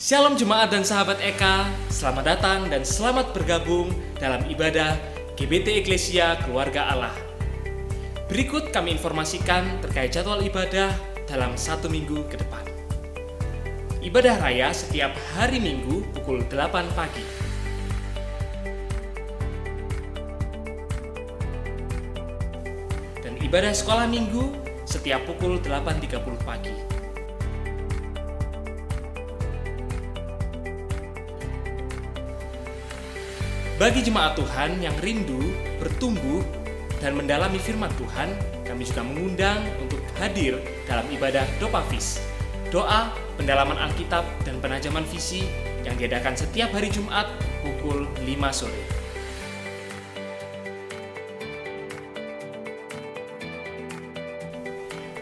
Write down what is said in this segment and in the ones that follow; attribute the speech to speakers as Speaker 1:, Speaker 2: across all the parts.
Speaker 1: Shalom jemaat dan sahabat Eka, selamat datang dan selamat bergabung dalam ibadah GBT Eklesia Keluarga Allah. Berikut kami informasikan terkait jadwal ibadah dalam 1 minggu ke depan. Ibadah raya setiap hari Minggu pukul 8 pagi. Dan ibadah sekolah Minggu setiap pukul 8.30 pagi. Bagi jemaat Tuhan yang rindu, bertumbuh, dan mendalami firman Tuhan, kami juga mengundang untuk hadir dalam ibadah Dopafis, doa, pendalaman Alkitab, dan penajaman visi yang diadakan setiap hari Jumat pukul 5 sore.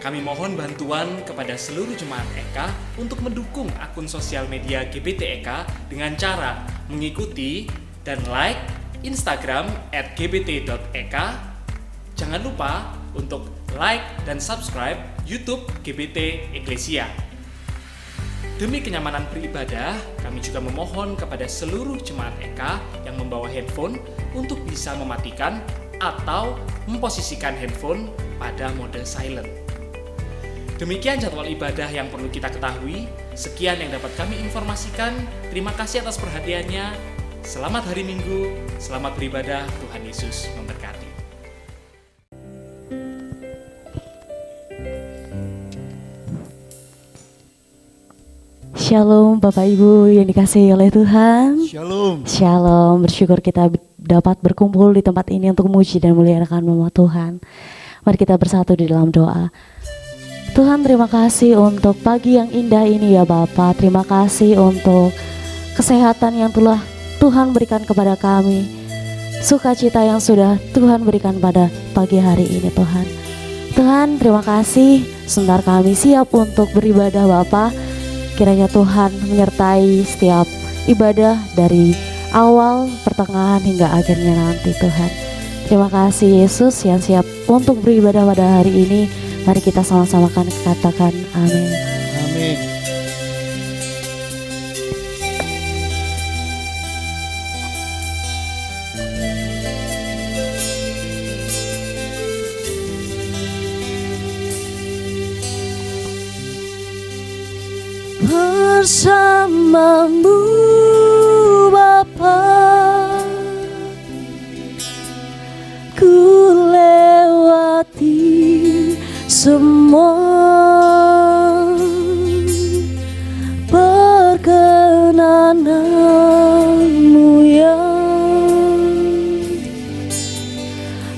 Speaker 1: Kami mohon bantuan kepada seluruh jemaat Eka untuk mendukung akun sosial media GBT Eka dengan cara mengikuti dan like Instagram @gbt.eka. Jangan lupa untuk like dan subscribe YouTube GBT Eklesia. Demi kenyamanan beribadah, kami juga memohon kepada seluruh jemaat Eka yang membawa handphone untuk bisa mematikan atau memposisikan handphone pada mode silent. Demikian jadwal ibadah yang perlu kita ketahui. Sekian yang dapat kami informasikan. Terima kasih atas perhatiannya. Selamat hari Minggu, selamat beribadah, Tuhan Yesus memberkati.
Speaker 2: Shalom Bapak Ibu yang dikasihi oleh Tuhan.
Speaker 3: Shalom.
Speaker 2: Shalom, bersyukur kita dapat berkumpul di tempat ini untuk memuji dan memuliakan nama Tuhan. Mari kita bersatu di dalam doa. Tuhan, terima kasih untuk pagi yang indah ini ya Bapak. Terima kasih untuk kesehatan yang telah Tuhan berikan kepada kami, sukacita yang sudah Tuhan berikan pada pagi hari ini Tuhan. Tuhan, terima kasih, sebentar kami siap untuk beribadah Bapa. Kiranya Tuhan menyertai setiap ibadah dari awal, pertengahan hingga akhirnya nanti Tuhan. Terima kasih Yesus yang siap untuk beribadah pada hari ini. Mari kita sama-sama katakan amin.
Speaker 3: Amin.
Speaker 2: Bersamamu Bapa, ku lewati semua perkenananmu yang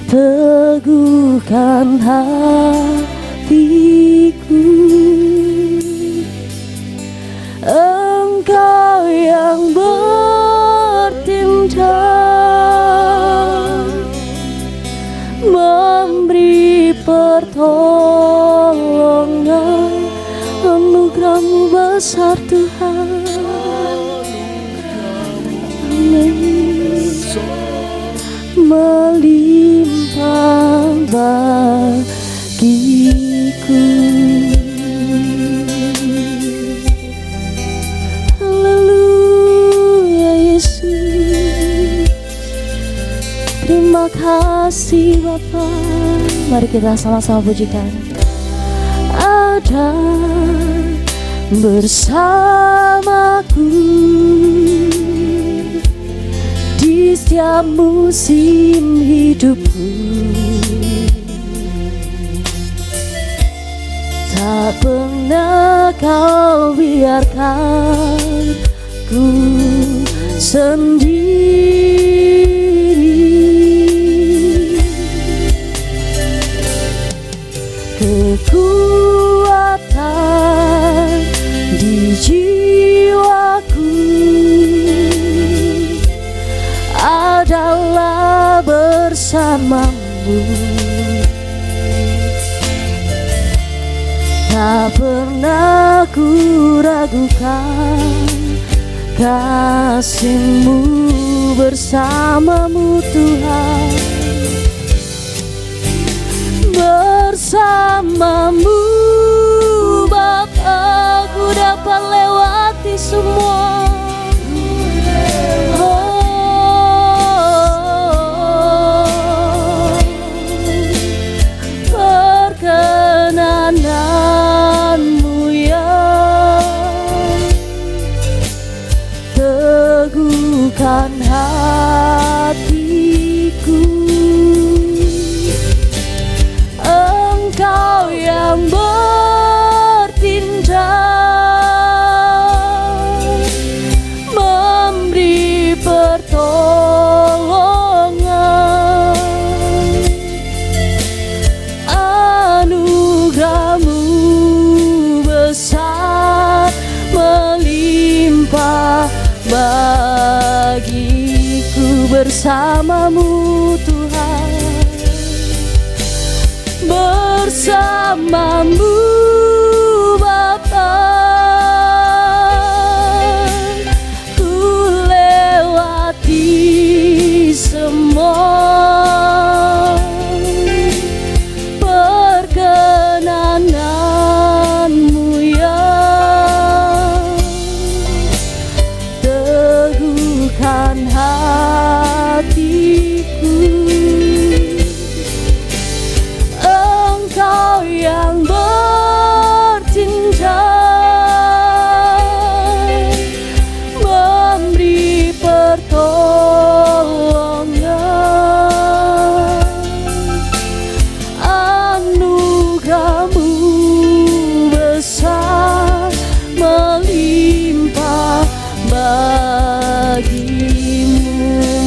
Speaker 2: teguhkan hatiku. Engkau yang bertindak memberi pertolongan, anugerah-Mu besar Tuhan. Amin. Melimpah bagiku. Terima kasih Bapa. Mari kita sama-sama pujikan. Ada bersamaku di setiap musim hidupku. Tak pernah kau biarkan ku sendiri. Kekuatan di jiwaku adalah bersamamu. Tak pernah ku ragukan kasih-Mu bersamamu Tuhan. Bersamamu Bapa, ku dapat lewati semua. Perkenananmu yang teguhkan hatiku. Engkau yang bertindak, memberi pertolongan. Anugerah-Mu besar melimpah bagiku. Bersamamu Tuhan, bersamamu Bapa, ku lewati semua. Perkenanan-Mu yang teguhkan hatiku. Engkau yang bertindak, memberi pertolongan. Anugerah-Mu besar melimpah bagimu.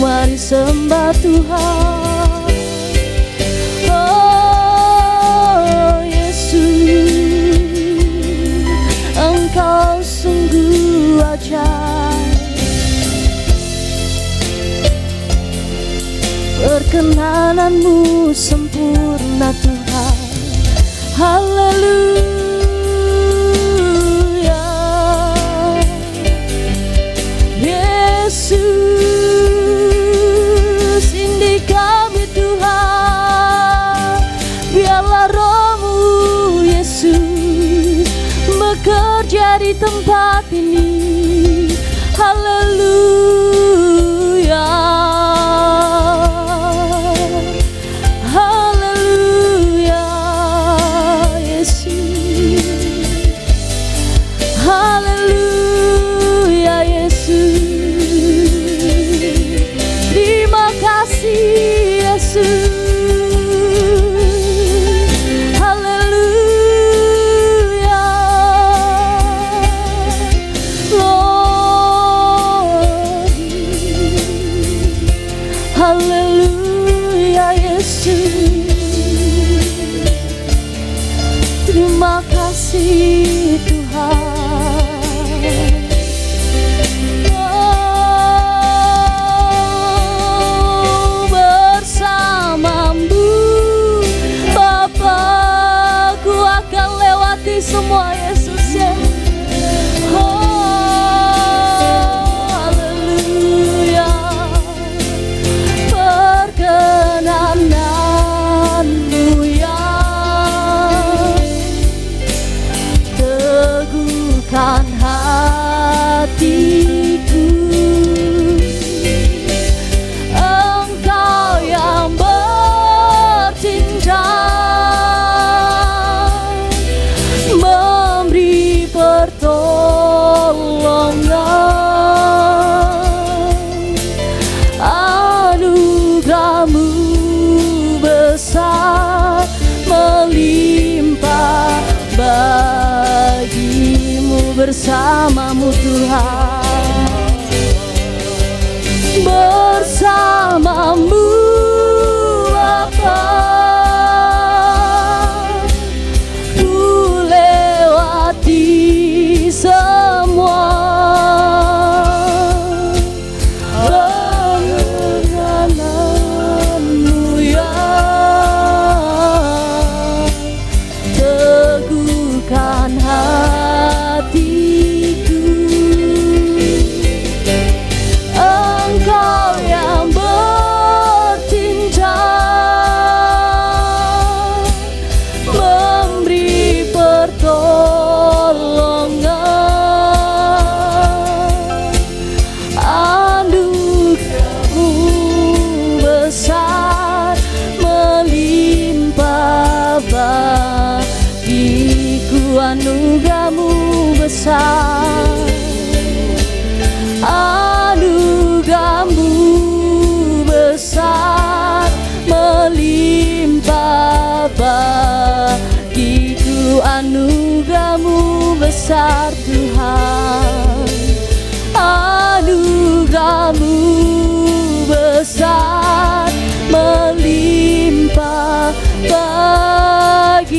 Speaker 2: Mari sembah Tuhan. Oh Yesus, Engkau sungguh ajaib. Perkenanan-Mu sempurna Tuhan. Haleluya. Yesus, ini kami Tuhan. Biarlah Roh-Mu Yesus bekerja di tempat ini. Haleluya. Haleluya Yesus. Haleluya Yesus. Terima kasih Yesus. Haleluya Lord. Haleluya Yesus. Terima kasih Tuhan. Oh, bersamamu Bapa, ku akan lewati semua Yesus ya. Oh, haleluya. Perkenanan-Mu yang teguh bersamamu Tuhan, bersamamu Bapa. Ku lewati semua pengenalanmu ya, teguhkan hatiku. Engkau yang bercinta, memberi pertolongan, anugerahmu besar melimpah bagiku, anugerahmu besar, anugerahmu besar melimpah bagiku, anugerahmu besar Tuhan, anugerahmu besar melimpah bagiku.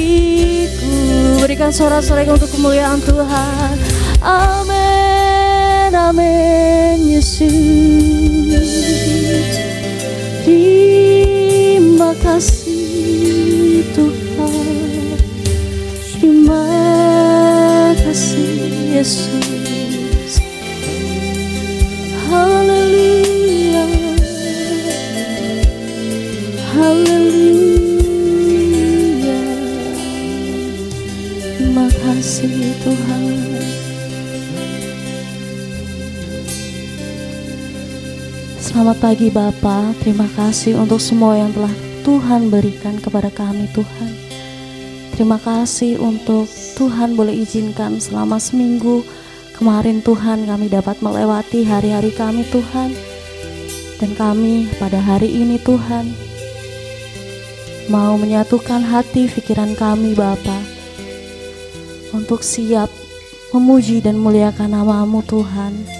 Speaker 2: Berikan sorak-sorai untuk kemuliaan Tuhan. Amin, amin Yesus. Terima kasih Tuhan, terima kasih Yesus. Haleluya, haleluya. Terima kasih Tuhan. Selamat pagi Bapa, terima kasih untuk semua yang telah Tuhan berikan kepada kami Tuhan. Terima kasih untuk Tuhan boleh izinkan selama seminggu kemarin Tuhan kami dapat melewati hari-hari kami Tuhan. Dan kami pada hari ini Tuhan mau menyatukan hati pikiran kami Bapa untuk siap memuji dan muliakan nama-Mu Tuhan.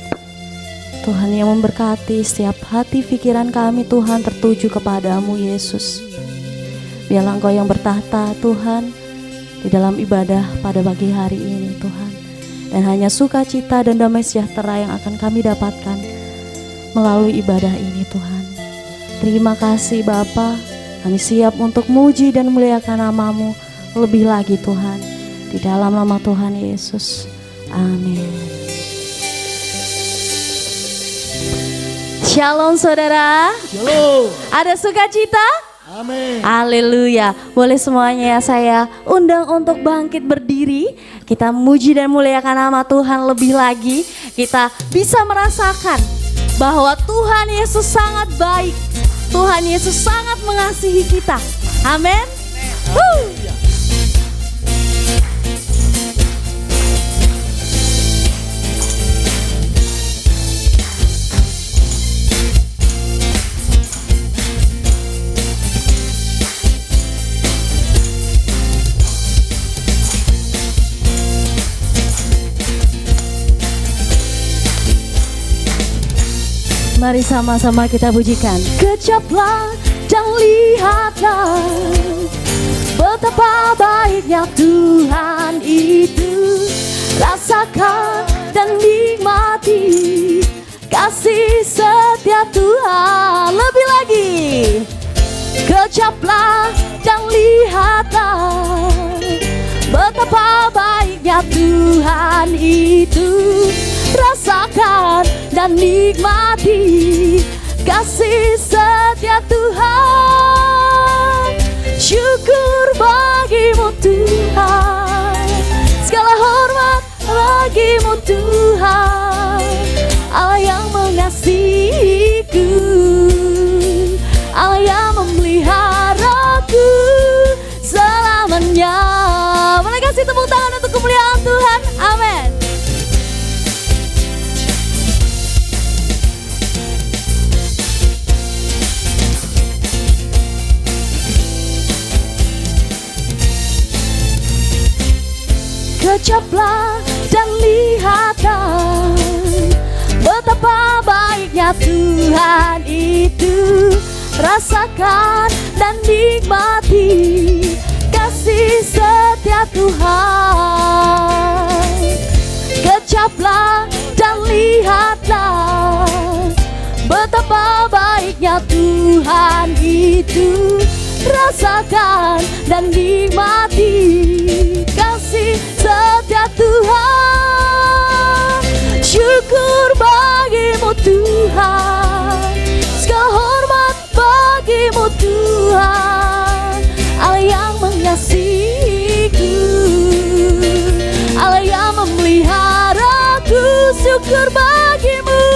Speaker 2: Tuhan yang memberkati setiap hati pikiran kami Tuhan tertuju kepadamu Yesus. Biarlah Engkau yang bertahta Tuhan di dalam ibadah pada pagi hari ini Tuhan. Dan hanya sukacita dan damai sejahtera yang akan kami dapatkan melalui ibadah ini Tuhan. Terima kasih Bapa, kami siap untuk muji dan muliakan nama-Mu lebih lagi Tuhan. Di dalam nama Tuhan Yesus. Amin. Shalom saudara.
Speaker 3: Shalom.
Speaker 2: Ada sukacita?
Speaker 3: Amin.
Speaker 2: Haleluya. Boleh semuanya saya undang untuk bangkit berdiri. Kita muji dan muliakan nama Tuhan lebih lagi. Kita bisa merasakan bahwa Tuhan Yesus sangat baik. Tuhan Yesus sangat mengasihi kita. Amin. Mari sama-sama kita pujikan. Kejaplah dan lihatlah betapa baiknya Tuhan itu. Rasakan dan nikmati kasih setia Tuhan. Lebih lagi. Kejaplah dan lihatlah betapa baiknya Tuhan itu. Rasakan dan nikmati kasih setia Tuhan. Syukur bagimu Tuhan, segala hormat bagimu Tuhan. Allah yang mengasihiku, Allah yang memeliharaku selamanya. Boleh kasih tepuk tangan untuk kemuliaan Tuhan. Amin. Kejaplah dan lihatlah betapa baiknya Tuhan itu. Rasakan dan nikmati kasih setia Tuhan. Kecaplah dan lihatlah betapa baiknya Tuhan itu. Rasakan dan nikmati kasih setia Tuhan. Syukur bagimu Tuhan, segala hormat bagimu Tuhan. Allah yang mengasihiku, Allah yang memeliharaku. Syukur bagimu,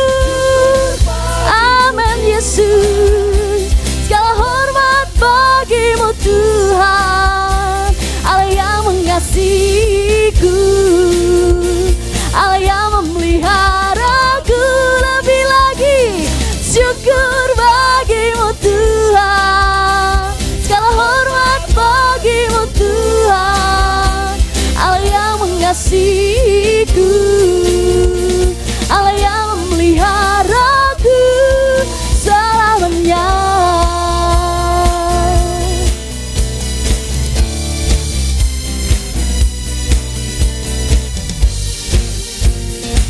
Speaker 2: amin Yesus. Segala hormat bagimu Tuhan, Allah yang mengasihiku, Allah yang memeliharaku. Lebih lagi, syukur bagimu Tuhan, segala hormat bagimu Tuhan, Allah yang mengasihiku, Allah yang memeliharaku selamanya.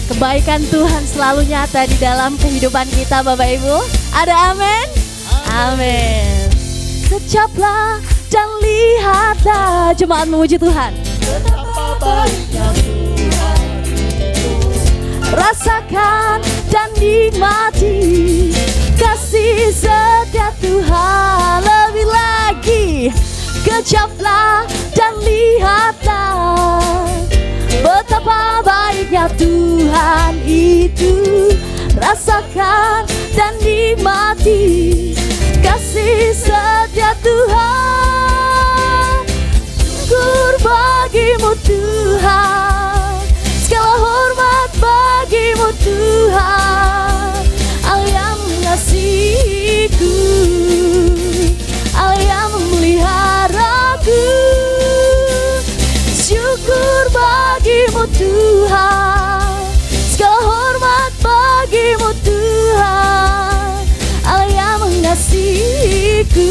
Speaker 2: Kebaikan Tuhan selalu nyata di dalam kehidupan kita, Bapak Ibu. Ada amin? Amin. Kecaplah dan lihatlah, jemaat memuji Tuhan.
Speaker 3: Betapa baiknya Tuhan itu.
Speaker 2: Rasakan dan nikmati kasih setia Tuhan. Lebih lagi, kecaplah dan lihatlah betapa baiknya Tuhan itu. Rasakan dan nikmati kasih setia Tuhan. Syukur bagimu Tuhan, segala hormat bagimu Tuhan. Allah yang mengasihiku, Allah yang memeliharaku. Syukur bagimu Tuhan, segala hormat bagimu Tuhan. Allah yang mengasihiku,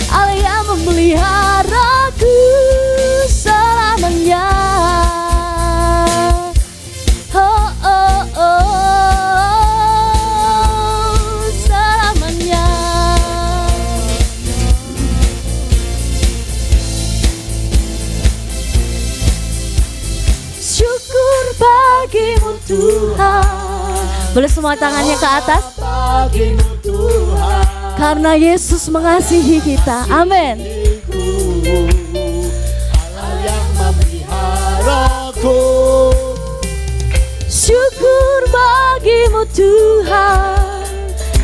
Speaker 2: Allah yang memeliharaku selamanya. Oh, oh, oh, selamanya. Syukur bagimu Tuhan. Boleh semua tangannya ke atas.
Speaker 3: Bagimu Tuhan,
Speaker 2: Karena Yesus mengasihi kita. Amin.
Speaker 3: Allah yang memeliharaku.
Speaker 2: Syukur bagimu Tuhan,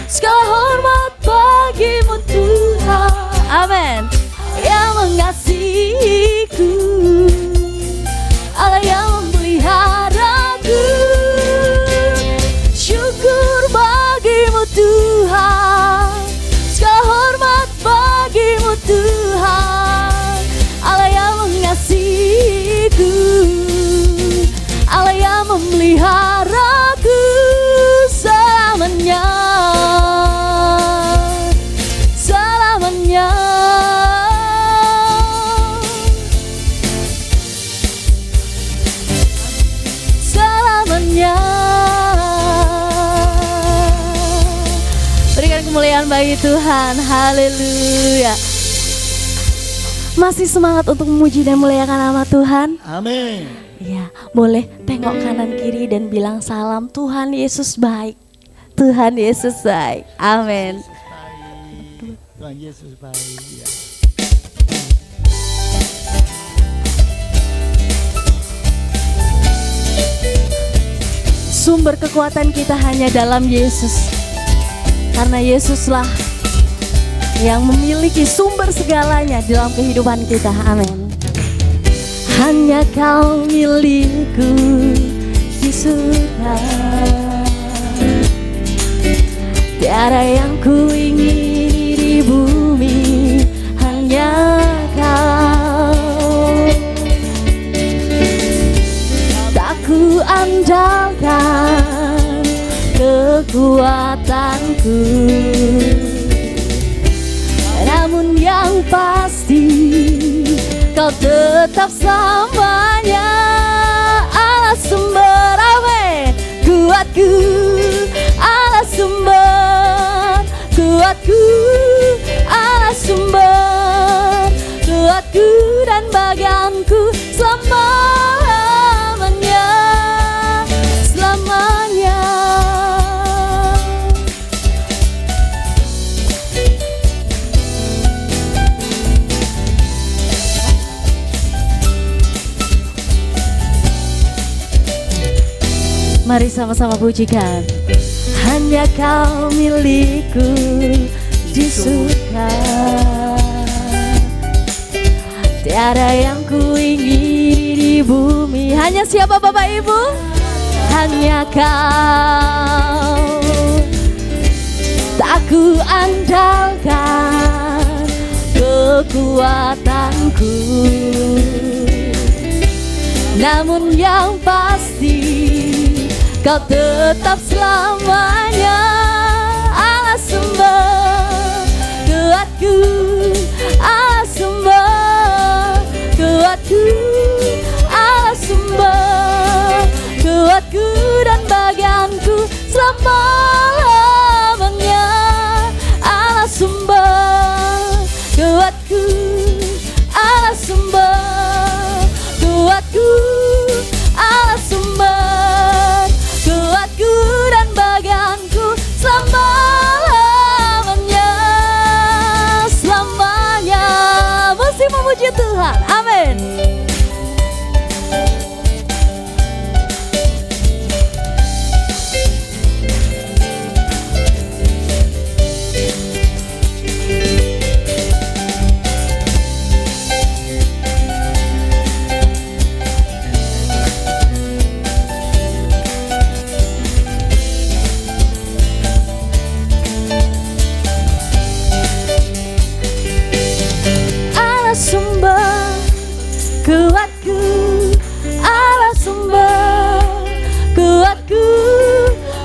Speaker 2: segala hormat bagimu Tuhan. Amin. Yang mengasihiku, Allah yang memeliharaku. Syukur bagimu Tuhan, segala hormat bagimu Tuhan. Allah yang mengasihiku, Allah yang memeliharaku selamanya. Selamanya. Selamanya. Berikan kemuliaan bagi Tuhan. Haleluya. Masih semangat untuk memuji dan memuliakan nama Tuhan?
Speaker 3: Amin.
Speaker 2: Ya, boleh tengok kanan kiri dan bilang salam. Tuhan Yesus baik. Tuhan Yesus baik. Amin.
Speaker 3: Tuhan Yesus baik. Ya.
Speaker 2: Sumber kekuatan kita hanya dalam Yesus. Karena Yesuslah yang memiliki sumber segalanya dalam kehidupan kita. Amin. Hanya Kau milikku di surga. Tiada yang ku ingini di bumi, hanya Kau. andalkan kekuatanku, namun yang pasti Kau tetap selamanya Allah sumber amin kuatku, Allah sumber kuatku, Allah sumber kuatku dan bagianku selamanya, selamanya. Mari sama-sama pujikan. Hanya Kau milikku di surga, tiada yang ku ingini di bumi. Hanya siapa Bapak Ibu? Hanya Kau. Tak ku andalkan kekuatanku, namun yang pasti Kau tetap selamanya Allah sumber kuatku, Allah sumber kuatku, Allah sumber kuatku dan bagianku selama-lamanya. Allah sumber kuatku, Allah sumber kuatku, Allah sumber kuatku dan bagianku selamanya, selamanya. Mesti memuji Tuhan, amin. Kuatku, Allah sumber kuatku,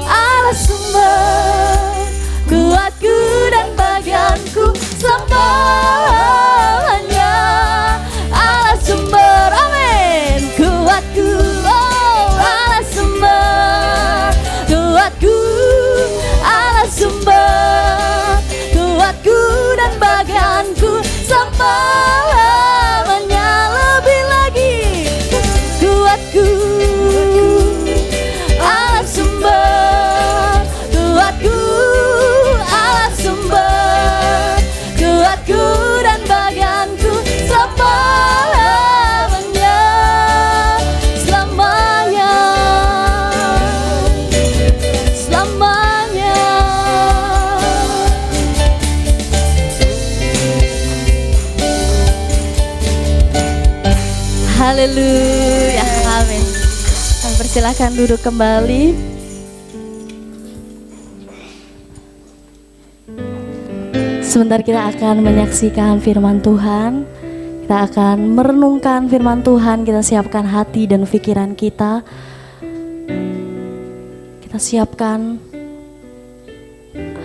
Speaker 2: Allah sumber kuatku dan bagianku selamanya. Allah sumber, amin. Kuatku, oh Allah sumber kuatku, Allah sumber kuatku dan bagianku selamanya. Allah sumber kuatku, Allah sumber kuatku dan bagianku selamanya, selamanya, selamanya. Haleluya, amin. Persilahkan duduk kembali. Sebentar kita akan menyaksikan firman Tuhan. Kita akan merenungkan firman Tuhan. Kita siapkan hati dan pikiran kita. Kita siapkan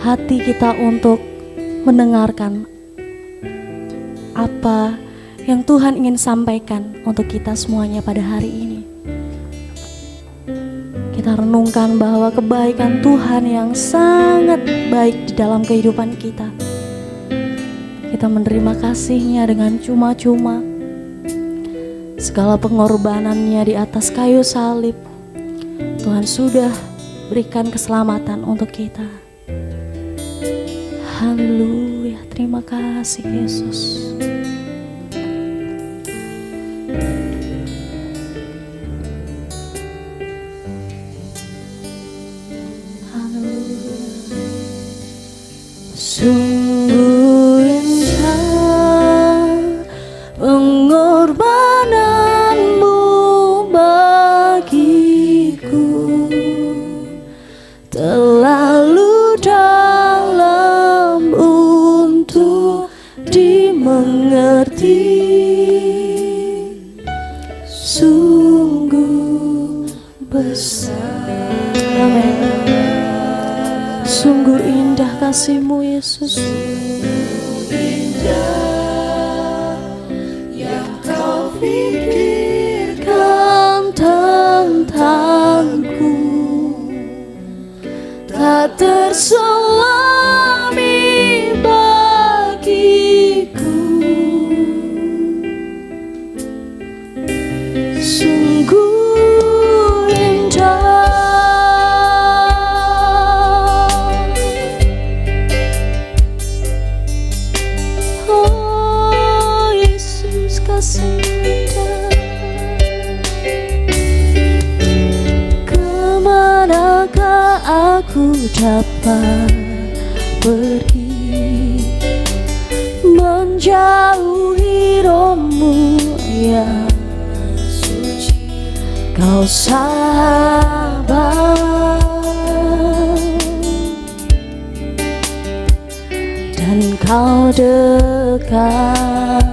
Speaker 2: hati kita untuk mendengarkan apa yang Tuhan ingin sampaikan untuk kita semuanya pada hari ini. Kita renungkan bahwa kebaikan Tuhan yang sangat baik di dalam kehidupan kita. Kita menerima kasih-Nya dengan cuma-cuma. Segala pengorbanannya di atas kayu salib, Tuhan sudah berikan keselamatan untuk kita. Haleluya, terima kasih Yesus. Sungguh indah pengorbananmu bagiku, terlalu dalam untuk dimengerti. Sungguh Amin. Sungguh indah kasih-Mu Yesus.
Speaker 4: Yang kau pikirkan
Speaker 2: Tentangku tak terselami bagiku. Sungguh indah. Oh Yesus kasih indah. Kemanakah aku dapat pergi menjauhi roh-Mu yang suci? Kau sabar dan Kau dekat.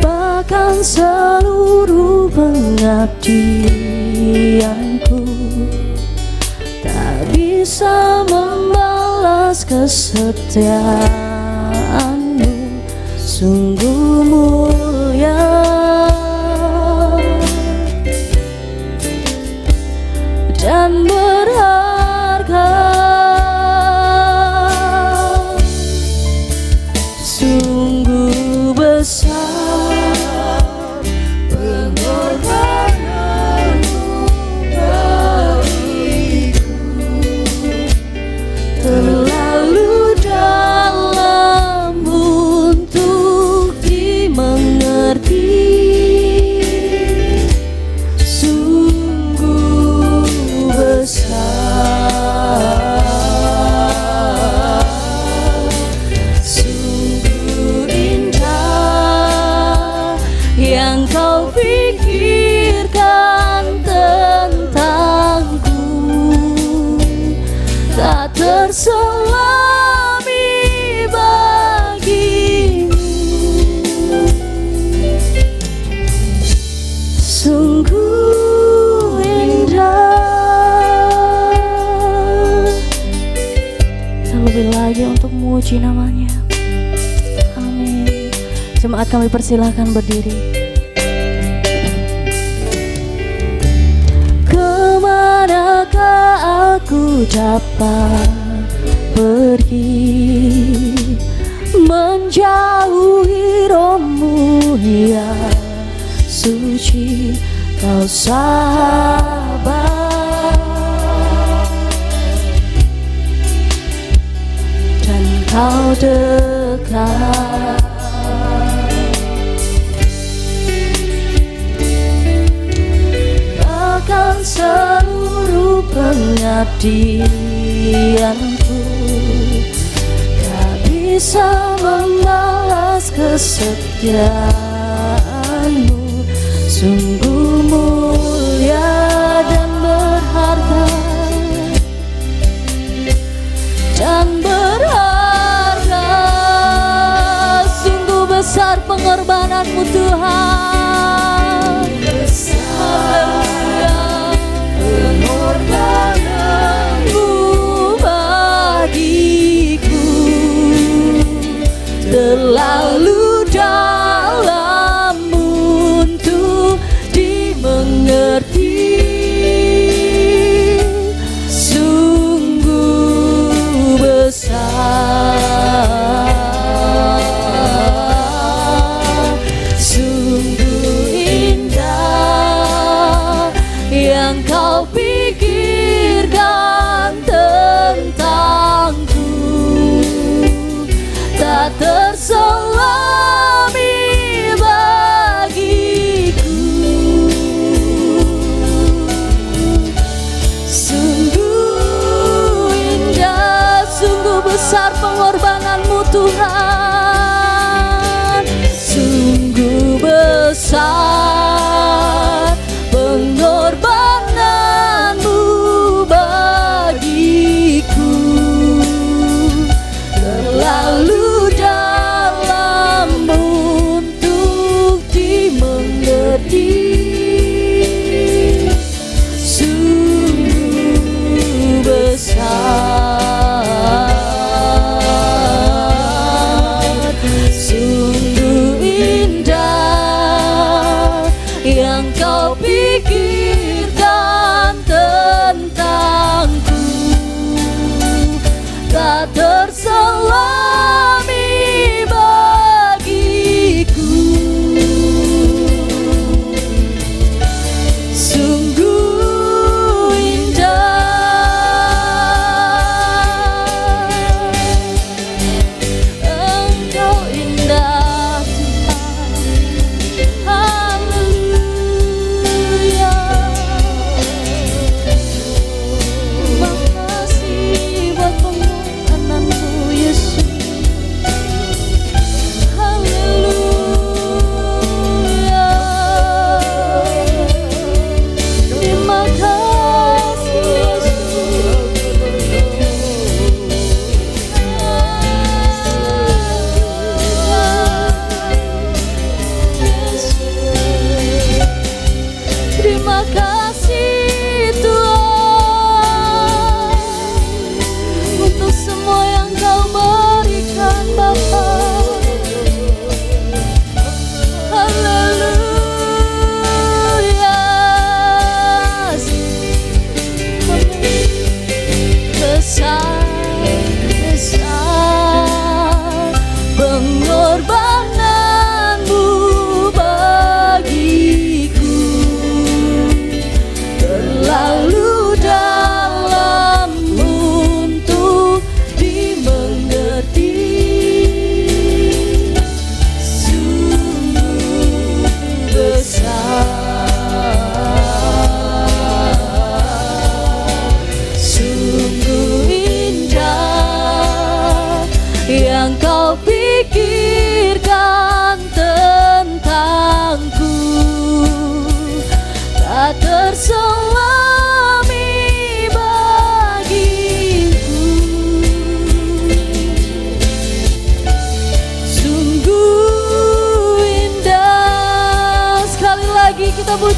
Speaker 2: Bahkan seluruh pengabdianku tak bisa membalas kesetiaan-Mu. Sungguh mulia dan berharga. Sungguh besar pengorbanan-Mu bagiku, terlalu dalam untuk dimengerti. Sungguh besar, sungguh indah yang Kau pikirkan tentangku, tak terselami bagimu. Sungguh indah. Terlebih lagi untuk memuji namanya. Amin. Jemaat kami persilahkan berdiri. Kemanakah aku dapat pergi menjauhi roh-Mu yang suci? Kau sabar dan Kau dekat. Bahkan seluruh pengabdianku tak bisa membalas kesetiaan-Mu. Sungguh mulia dan berharga, dan berharga. Sungguh besar pengorbanan-Mu Tuhan. Haleluya. Pengorbanan-Mu bagiku terlalu dalam untuk dimengerti.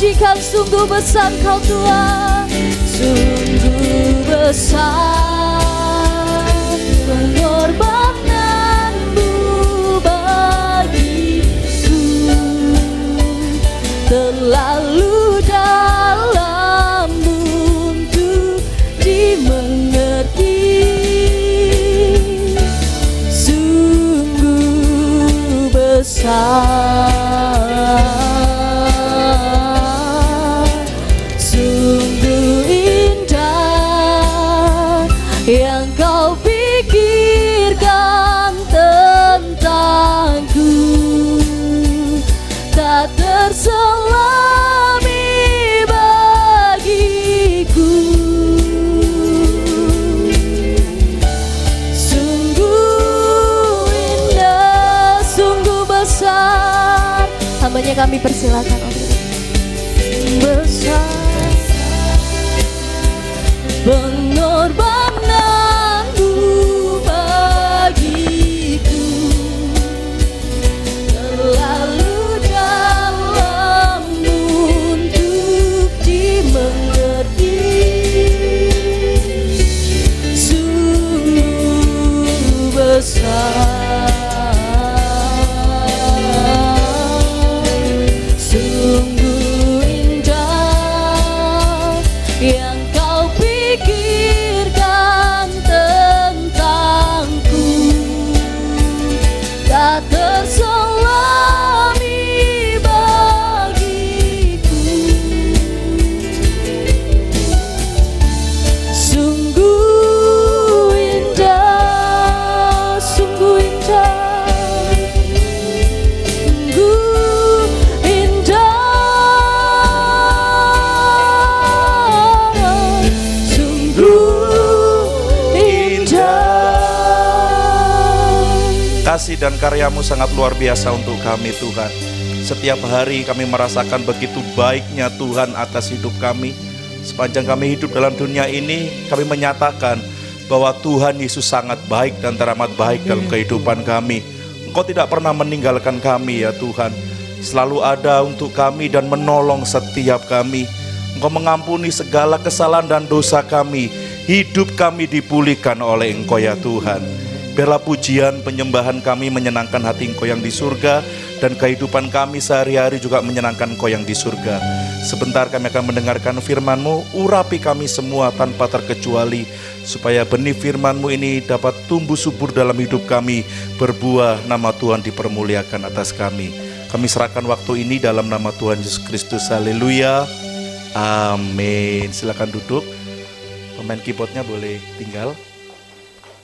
Speaker 2: pujikan, sungguh besar Kau Tuhan, sungguh besar pengorbanan-Mu bagiku, terlalu dalam untuk dimengerti, sungguh besar, sungguh indah yang Kau pikirkan tentangku, tak terselami bagiku. Sungguh indah, sungguh besar. Hambanya kami persilakan untuk besar pengorbanan-Mu bagiku, terlalu dalam untuk dimengerti, sungguh besar, sungguh indah yang Kau pikirkan tentangku, tak terselami bagiku. Sungguh indah, sungguh indah, sungguh indah, sungguh indah.
Speaker 5: Kasih dan karya-Mu sangat luar biasa untuk kami Tuhan. Setiap hari kami merasakan begitu baiknya Tuhan atas hidup kami. Sepanjang kami hidup dalam dunia ini, kami menyatakan bahwa Tuhan Yesus sangat baik dan teramat baik dalam kehidupan kami. Engkau tidak pernah meninggalkan kami ya Tuhan. Selalu ada untuk kami dan menolong setiap kami. Engkau mengampuni segala kesalahan dan dosa kami. Hidup kami dipulihkan oleh Engkau ya Tuhan. Biarlah pujian penyembahan kami menyenangkan hati Engkau yang di surga, dan kehidupan kami sehari-hari juga menyenangkan Engkau yang di surga. Sebentar kami akan mendengarkan firman-Mu, urapi kami semua tanpa terkecuali, supaya benih firman-Mu ini dapat tumbuh subur dalam hidup kami, berbuah, nama Tuhan dipermuliakan atas kami. Kami serahkan waktu ini dalam nama Tuhan Yesus Kristus, haleluya, amin. Silakan duduk, pemain keyboardnya boleh tinggal.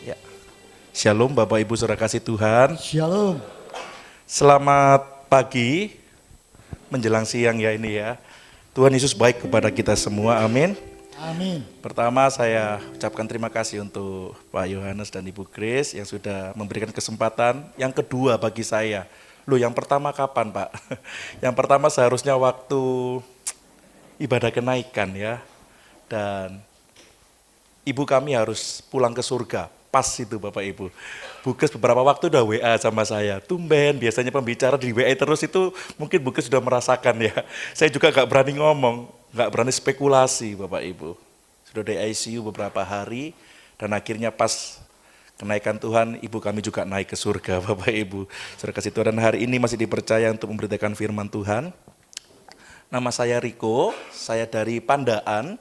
Speaker 5: Ya. Shalom Bapak Ibu Saudara kasih Tuhan.
Speaker 3: Shalom.
Speaker 5: Selamat pagi, menjelang siang ya ini ya. Tuhan Yesus baik kepada kita semua, amin.
Speaker 3: Amin.
Speaker 5: Pertama saya ucapkan terima kasih untuk Pak Yohanes dan Ibu Grace yang sudah memberikan kesempatan. Yang kedua bagi saya, loh yang pertama kapan Pak? Yang pertama seharusnya waktu ibadah kenaikan ya. Dan ibu kami harus pulang ke surga, pas itu Bapak Ibu. Bu Grace beberapa waktu udah WA sama saya, tumben biasanya pembicara di WA terus itu mungkin Bu Grace sudah merasakan ya. Saya juga gak berani ngomong, gak berani spekulasi Bapak Ibu. Sudah di ICU beberapa hari dan akhirnya pas kenaikan Tuhan, ibu kami juga naik ke surga Bapak Ibu. Saudara kasih Tuhan, dan hari ini masih dipercaya untuk memberitakan firman Tuhan. Nama saya Riko, saya dari Pandaan,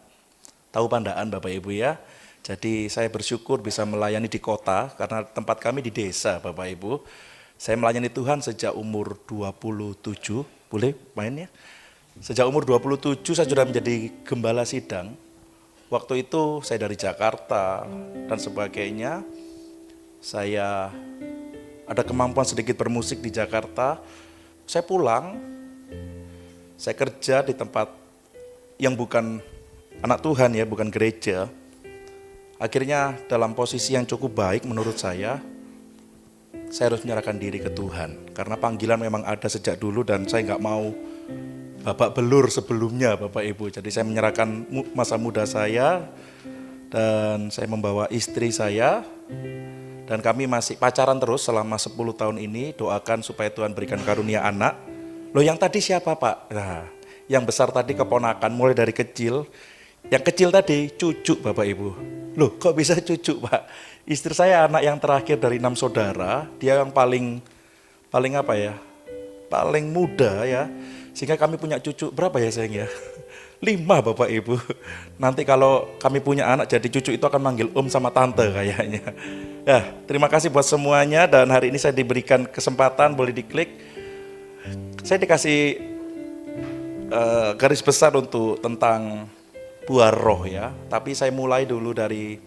Speaker 5: tahu Pandaan Bapak Ibu ya. Jadi saya bersyukur bisa melayani di kota karena tempat kami di desa Bapak Ibu. Saya melayani Tuhan sejak umur 27, boleh main ya? Sejak umur 27 saya sudah menjadi gembala sidang. Waktu itu saya dari Jakarta dan sebagainya. Saya ada kemampuan sedikit bermusik di Jakarta. Saya pulang, saya kerja di tempat yang bukan anak Tuhan ya, bukan gereja. Akhirnya dalam posisi yang cukup baik menurut saya harus menyerahkan diri ke Tuhan. Karena panggilan memang ada sejak dulu dan saya nggak mau babak belur sebelumnya Bapak Ibu. Jadi saya menyerahkan masa muda saya dan saya membawa istri saya. Dan kami masih pacaran terus selama 10 tahun ini. Doakan supaya Tuhan berikan karunia anak. Loh yang tadi siapa Pak? Nah Yang besar tadi keponakan, mulai dari kecil. Yang kecil tadi cucu Bapak Ibu. Loh kok bisa cucu Pak? Istri saya anak yang terakhir dari 6 saudara, dia yang paling apa ya? Paling muda ya. Sehingga kami punya cucu berapa ya sayang ya? 5 Bapak Ibu. Nanti kalau kami punya anak jadi cucu itu akan manggil om sama tante kayaknya. Ya, terima kasih buat semuanya dan hari ini saya diberikan kesempatan, boleh diklik. Saya dikasih garis besar untuk tentang buah roh ya. Tapi saya mulai dulu dari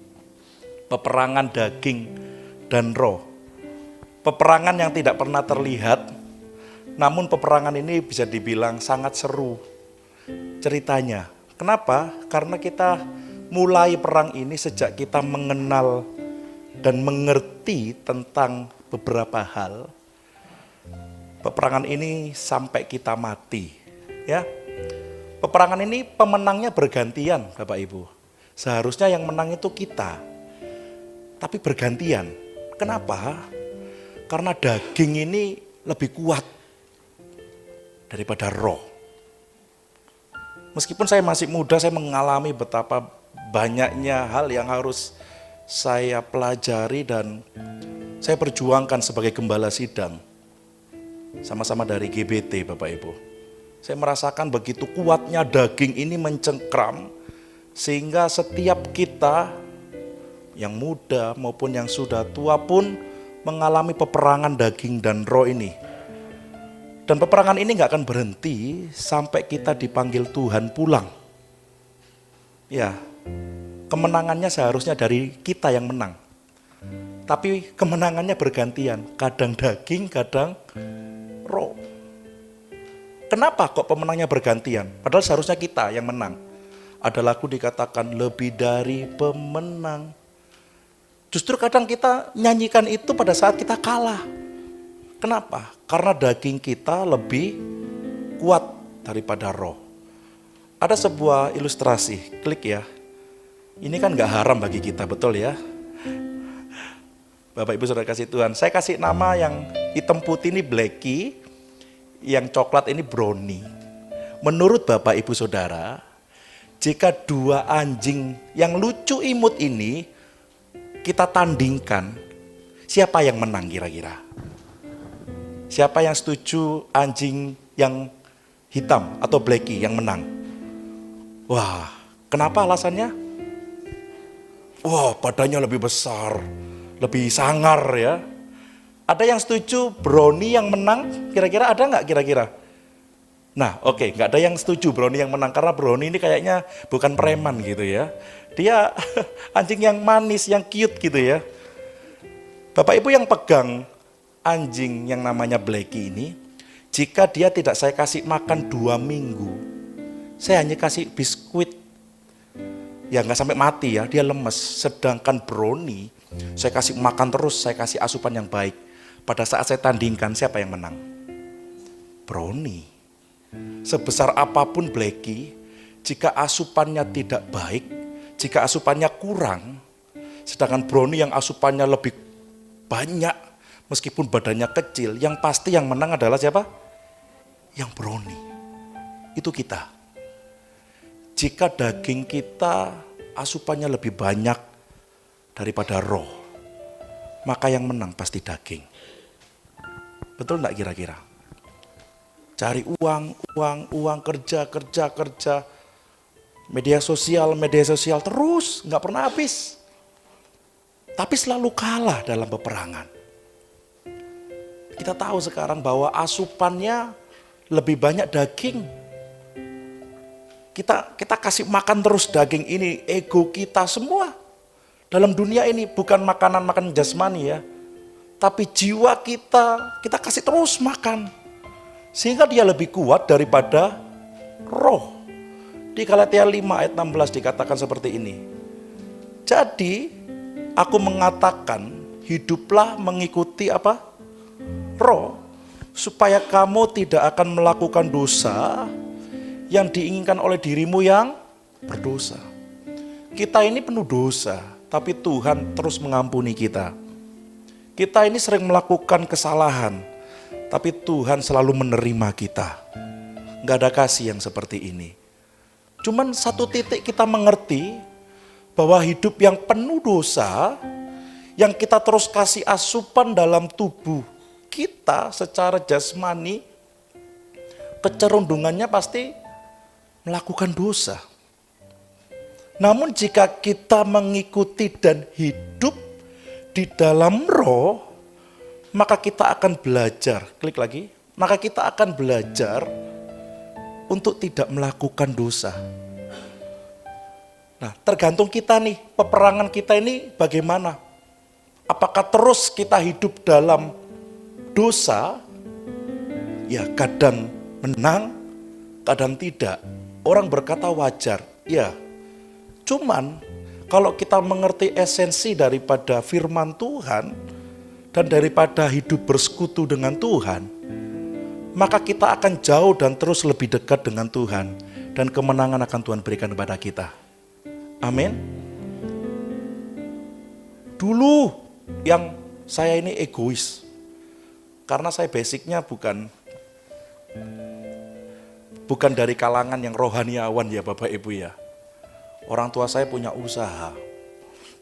Speaker 5: peperangan daging dan roh. Peperangan yang tidak pernah terlihat, namun peperangan ini bisa dibilang sangat seru ceritanya. Kenapa? Karena kita mulai perang ini sejak kita mengenal dan mengerti tentang beberapa hal. Peperangan ini sampai kita mati, ya. Peperangan ini pemenangnya bergantian, Bapak Ibu. Seharusnya yang menang itu kita, tapi bergantian. Kenapa? Karena daging ini lebih kuat daripada roh. Meskipun saya masih muda, saya mengalami betapa banyaknya hal yang harus saya pelajari dan saya perjuangkan sebagai gembala sidang. Sama-sama dari GBT Bapak Ibu. Saya merasakan begitu kuatnya daging ini mencengkram, sehingga setiap kita yang muda maupun yang sudah tua pun mengalami peperangan daging dan roh ini. Dan peperangan ini gak akan berhenti sampai kita dipanggil Tuhan pulang. Ya, kemenangannya seharusnya dari kita yang menang. Tapi kemenangannya bergantian, kadang daging, kadang roh. Kenapa kok pemenangnya bergantian? Padahal seharusnya kita yang menang. Ada lagu dikatakan lebih dari pemenang. Justru kadang kita nyanyikan itu pada saat kita kalah. Kenapa? Karena daging kita lebih kuat daripada roh. Ada sebuah ilustrasi, klik ya. Ini kan gak haram bagi kita, betul ya? Bapak Ibu Saudara kasih Tuhan, saya kasih nama yang hitam putih ini Blacky, yang coklat ini Brownie. Menurut Bapak Ibu Saudara, jika dua anjing yang lucu imut ini kita tandingkan, siapa yang menang kira-kira? Siapa yang setuju anjing yang hitam atau Blacky yang menang? Wah, kenapa alasannya? Wah, badannya lebih besar, lebih sangar ya. Ada yang setuju Brownie yang menang? Kira-kira ada nggak kira-kira? Nah, oke, nggak ada yang setuju Brownie yang menang karena Brownie ini kayaknya bukan preman gitu ya. Dia anjing yang manis, yang cute gitu ya. Bapak Ibu yang pegang anjing yang namanya Blacky ini, jika dia tidak saya kasih makan 2 minggu, saya hanya kasih biskuit, ya nggak sampai mati ya, dia lemes. Sedangkan Brownie, saya kasih makan terus, saya kasih asupan yang baik. Pada saat saya tandingkan, siapa yang menang? Brownie. Sebesar apapun Blacky, jika asupannya tidak baik, jika asupannya kurang, sedangkan Brownie yang asupannya lebih banyak, meskipun badannya kecil, yang pasti yang menang adalah siapa? Yang Brownie. Itu kita. Jika daging kita asupannya lebih banyak daripada roh, maka yang menang pasti daging. Betul enggak kira-kira? Cari uang, kerja. Media sosial terus, enggak pernah habis. Tapi selalu kalah dalam peperangan. Kita tahu sekarang bahwa asupannya lebih banyak daging. Kita kasih makan terus daging ini, ego kita semua. Dalam dunia ini bukan makanan jasmani ya. Tapi jiwa kita kasih terus makan. Sehingga dia lebih kuat daripada roh. Di Galatia 5 ayat 16 dikatakan seperti ini. Jadi aku mengatakan hiduplah mengikuti apa? Roh, supaya kamu tidak akan melakukan dosa yang diinginkan oleh dirimu yang berdosa. Kita ini penuh dosa, tapi Tuhan terus mengampuni kita. Kita ini sering melakukan kesalahan, tapi Tuhan selalu menerima kita. nggak ada kasih yang seperti ini. Cuman satu titik kita mengerti bahwa hidup yang penuh dosa, yang kita terus kasih asupan dalam tubuh kita secara jasmani, kecerundungannya pasti melakukan dosa. Namun jika kita mengikuti dan hidup di dalam roh, maka kita akan belajar, klik lagi, maka kita akan belajar untuk tidak melakukan dosa. Nah, tergantung kita nih, peperangan kita ini bagaimana? Apakah terus kita hidup dalam dosa? Ya, kadang menang, kadang tidak. Orang berkata wajar, ya. Cuman, kalau kita mengerti esensi daripada firman Tuhan, dan daripada hidup bersekutu dengan Tuhan, maka kita akan jauh dan terus lebih dekat dengan Tuhan. Dan kemenangan akan Tuhan berikan kepada kita. Amin. Dulu yang saya ini egois. Karena saya basicnya bukan dari kalangan yang rohaniawan ya Bapak Ibu ya. Orang tua saya punya usaha.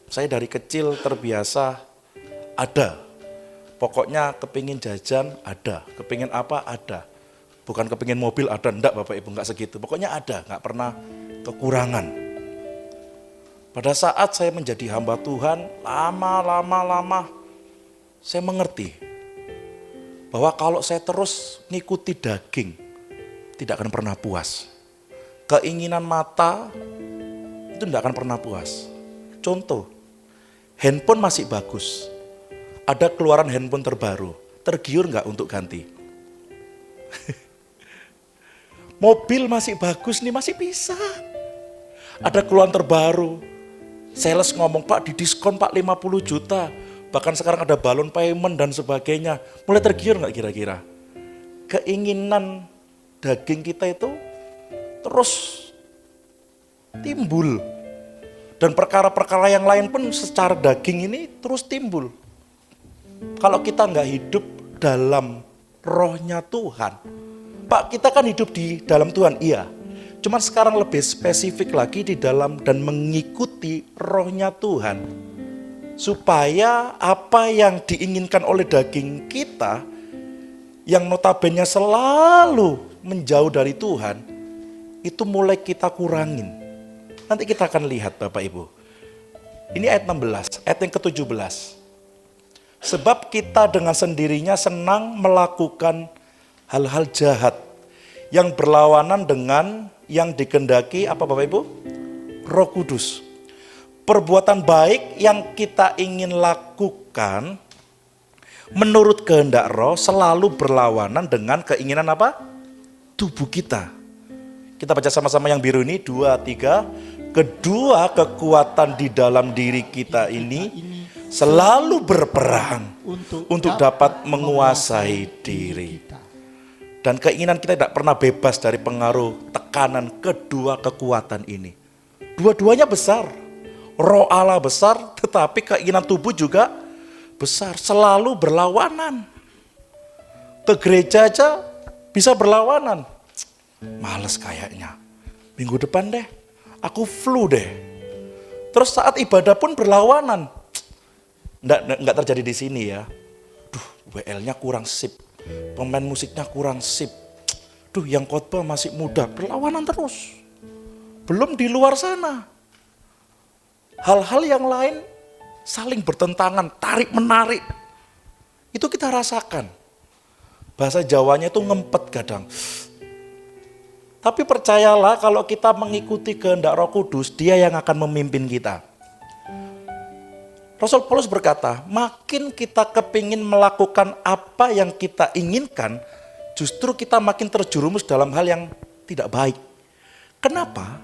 Speaker 5: Saya dari kecil terbiasa ada. Pokoknya kepingin jajan ada, kepingin apa ada. Bukan kepingin mobil ada, enggak Bapak Ibu, enggak segitu. Pokoknya ada, enggak pernah kekurangan. Pada saat saya menjadi hamba Tuhan, lama saya mengerti bahwa kalau saya terus ngikuti daging, tidak akan pernah puas. Keinginan mata itu tidak akan pernah puas. Contoh, handphone masih bagus. Ada keluaran handphone terbaru, tergiur nggak untuk ganti? Mobil masih bagus nih, masih bisa. Ada keluaran terbaru, sales ngomong, Pak di diskon Pak 50 juta. Bahkan sekarang ada balon payment dan sebagainya. Mulai tergiur nggak kira-kira? Keinginan daging kita itu terus timbul. Dan perkara-perkara yang lain pun secara daging ini terus timbul. Kalau kita nggak hidup dalam rohnya Tuhan, Pak kita kan hidup di dalam Tuhan, iya. Cuman sekarang lebih spesifik lagi di dalam dan mengikuti rohnya Tuhan. Supaya apa yang diinginkan oleh daging kita, yang notabene selalu menjauh dari Tuhan, itu mulai kita kurangin. Nanti kita akan lihat Bapak Ibu. Ini ayat 16, ayat yang ke-17. Sebab kita dengan sendirinya senang melakukan hal-hal jahat yang berlawanan dengan yang dikehendaki apa Bapak Ibu? Roh Kudus. Perbuatan baik yang kita ingin lakukan menurut kehendak roh selalu berlawanan dengan keinginan apa? Tubuh kita. Kita baca sama-sama yang biru ini, 2, 3. Kedua kekuatan di dalam diri kita ini selalu berperang untuk dapat menguasai diri. Dan keinginan kita tidak pernah bebas dari pengaruh tekanan kedua kekuatan ini. Dua-duanya besar. Roh Allah besar, tetapi keinginan tubuh juga besar. Selalu berlawanan. Ke gereja aja bisa berlawanan. Males kayaknya. Minggu depan deh, aku flu deh. Terus saat ibadah pun berlawanan. Nggak terjadi di sini ya. Duh, WL-nya kurang sip. Pemain musiknya kurang sip. Duh, yang khotbah masih muda. Berlawanan terus. Belum di luar sana. Hal-hal yang lain saling bertentangan, tarik-menarik. Itu kita rasakan. Bahasa Jawanya itu ngempet kadang. Tapi percayalah kalau kita mengikuti kehendak Roh Kudus, Dia yang akan memimpin kita. Rasul Paulus berkata, makin kita kepingin melakukan apa yang kita inginkan, justru kita makin terjerumus dalam hal yang tidak baik. Kenapa?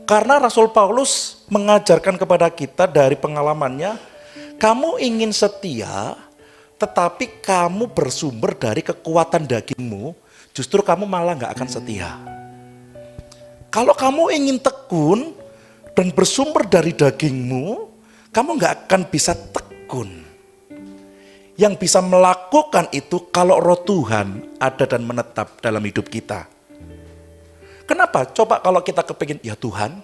Speaker 5: Karena Rasul Paulus mengajarkan kepada kita dari pengalamannya, kamu ingin setia, tetapi kamu bersumber dari kekuatan dagingmu, justru kamu malah gak akan setia. Kalau kamu ingin tekun dan bersumber dari dagingmu, kamu gak akan bisa tekun. Yang bisa melakukan itu kalau roh Tuhan ada dan menetap dalam hidup kita. Kenapa? Coba kalau kita kepingin, ya Tuhan,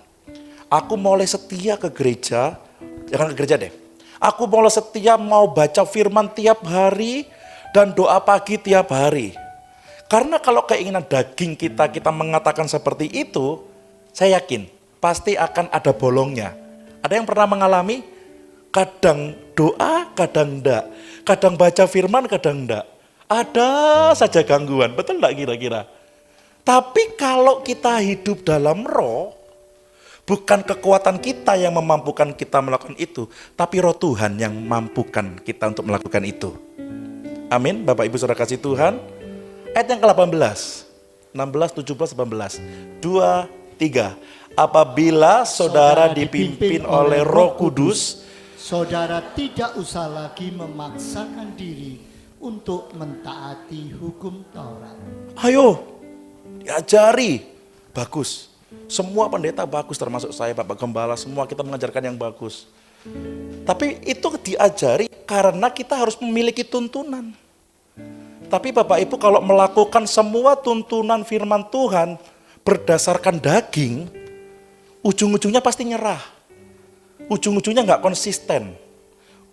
Speaker 5: aku mulai setia ke gereja, jangan ke gereja deh. Aku mulai setia mau baca firman tiap hari dan doa pagi tiap hari. Karena kalau keinginan daging kita mengatakan seperti itu, saya yakin pasti akan ada bolongnya. Ada yang pernah mengalami? Kadang doa, kadang enggak. Kadang baca firman, kadang enggak. Ada saja gangguan, betul enggak kira-kira? Tapi kalau kita hidup dalam roh, bukan kekuatan kita yang memampukan kita melakukan itu, tapi roh Tuhan yang mampukan kita untuk melakukan itu. Amin, Bapak Ibu Saudara kasih Tuhan. Ayat yang ke-18, 16, 17, 18. 2, 3. Apabila saudara dipimpin oleh Roh Kudus,
Speaker 3: saudara tidak usah lagi memaksakan diri untuk mentaati hukum Taurat.
Speaker 5: ayo, diajari. Bagus. Semua pendeta bagus, termasuk saya, Bapak Gembala, semua kita mengajarkan yang bagus. Tapi itu diajari karena kita harus memiliki tuntunan. Tapi Bapak Ibu kalau melakukan semua tuntunan firman Tuhan berdasarkan daging, ujung-ujungnya pasti nyerah. Ujung-ujungnya nggak konsisten.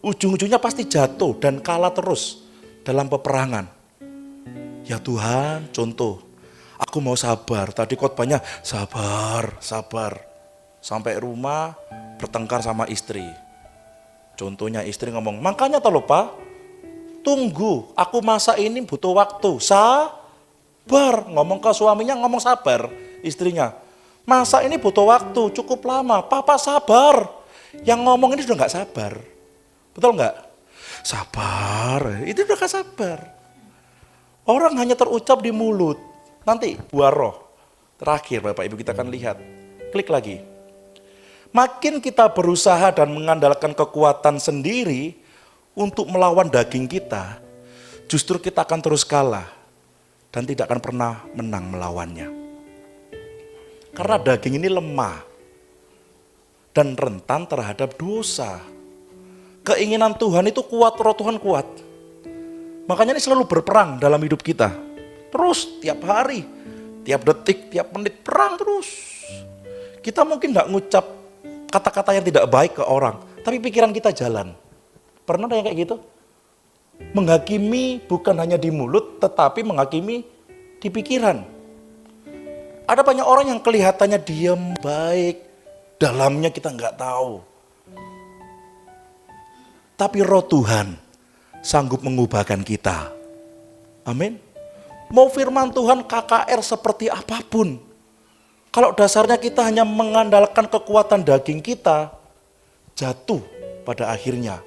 Speaker 5: Ujung-ujungnya pasti jatuh dan kalah terus dalam peperangan. Ya Tuhan, contoh, aku mau sabar. Tadi khotbahnya sabar, sabar. Sampai rumah bertengkar sama istri. Contohnya istri ngomong, makanya toh Pak, tunggu, aku masak ini butuh waktu. Sabar, ngomong ke suaminya ngomong sabar. Istrinya, masak ini butuh waktu, cukup lama. Papa sabar. Yang ngomong ini sudah gak sabar. Betul gak? Sabar, itu udah gak sabar. Orang hanya terucap di mulut. Nanti buah roh. Terakhir Bapak Ibu kita akan lihat. Klik lagi. Makin kita berusaha dan mengandalkan kekuatan sendiri untuk melawan daging kita, justru kita akan terus kalah dan tidak akan pernah menang melawannya. Karena daging ini lemah dan rentan terhadap dosa. Keinginan Tuhan itu kuat, roh Tuhan kuat. Makanya ini selalu berperang dalam hidup kita. Terus tiap hari, tiap detik, tiap menit perang terus. Kita mungkin gak ngucap kata-kata yang tidak baik ke orang, tapi pikiran kita jalan. Pernah ada yang kayak gitu? Menghakimi bukan hanya di mulut, tetapi menghakimi di pikiran. Ada banyak orang yang kelihatannya diam, baik, dalamnya kita nggak tahu. Tapi roh Tuhan sanggup mengubahkan kita. Amin. Mau firman Tuhan KKR seperti apapun, kalau dasarnya kita hanya mengandalkan kekuatan daging kita, jatuh pada akhirnya.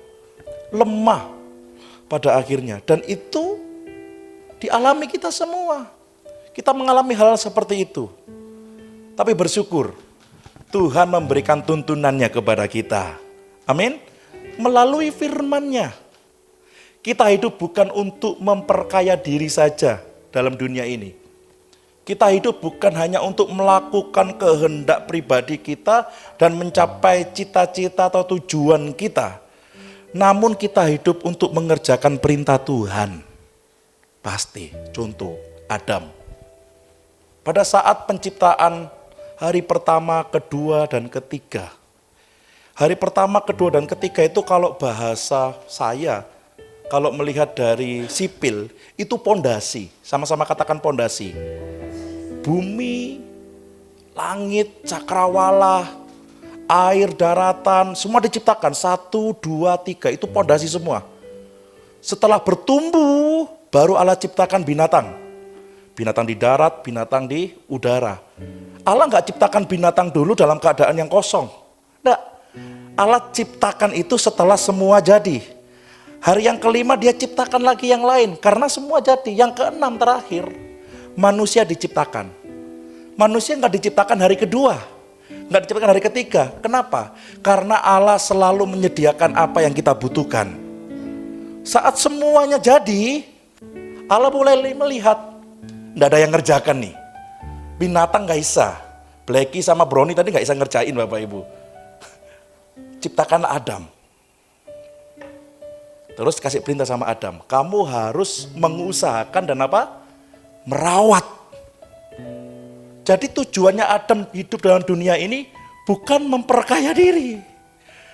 Speaker 5: Lemah pada akhirnya, dan itu dialami kita semua. Kita mengalami hal seperti itu. Tapi bersyukur Tuhan memberikan tuntunannya kepada kita. Amin. Melalui firman-Nya. Kita hidup bukan untuk memperkaya diri saja dalam dunia ini. Kita hidup bukan hanya untuk melakukan kehendak pribadi kita dan mencapai cita-cita atau tujuan kita. Namun kita hidup untuk mengerjakan perintah Tuhan. Pasti, contoh Adam. Pada saat penciptaan hari pertama, kedua, dan ketiga. Hari pertama, kedua, dan ketiga itu kalau bahasa saya, kalau melihat dari sipil, itu pondasi. Sama-sama katakan pondasi. Bumi, langit, cakrawala, air, daratan, semua diciptakan. 1, 2, 3, itu pondasi semua. Setelah bertumbuh, baru Allah ciptakan binatang. Binatang di darat, binatang di udara. Allah nggak ciptakan binatang dulu dalam keadaan yang kosong. Nggak. Allah ciptakan itu setelah semua jadi. Hari yang kelima dia ciptakan lagi yang lain. Karena semua jadi. Yang keenam terakhir, manusia diciptakan. Manusia nggak diciptakan hari kedua. Nggak diciptakan hari ketiga. Kenapa? Karena Allah selalu menyediakan apa yang kita butuhkan. Saat semuanya jadi, Allah mulai melihat, nggak ada yang ngerjakan nih. Binatang nggak bisa. Blacky sama Brownie tadi nggak bisa ngerjain Bapak Ibu. Ciptakanlah Adam. Terus kasih perintah sama Adam, kamu harus mengusahakan dan apa? Merawat. Jadi tujuannya Adam hidup dalam dunia ini bukan memperkaya diri,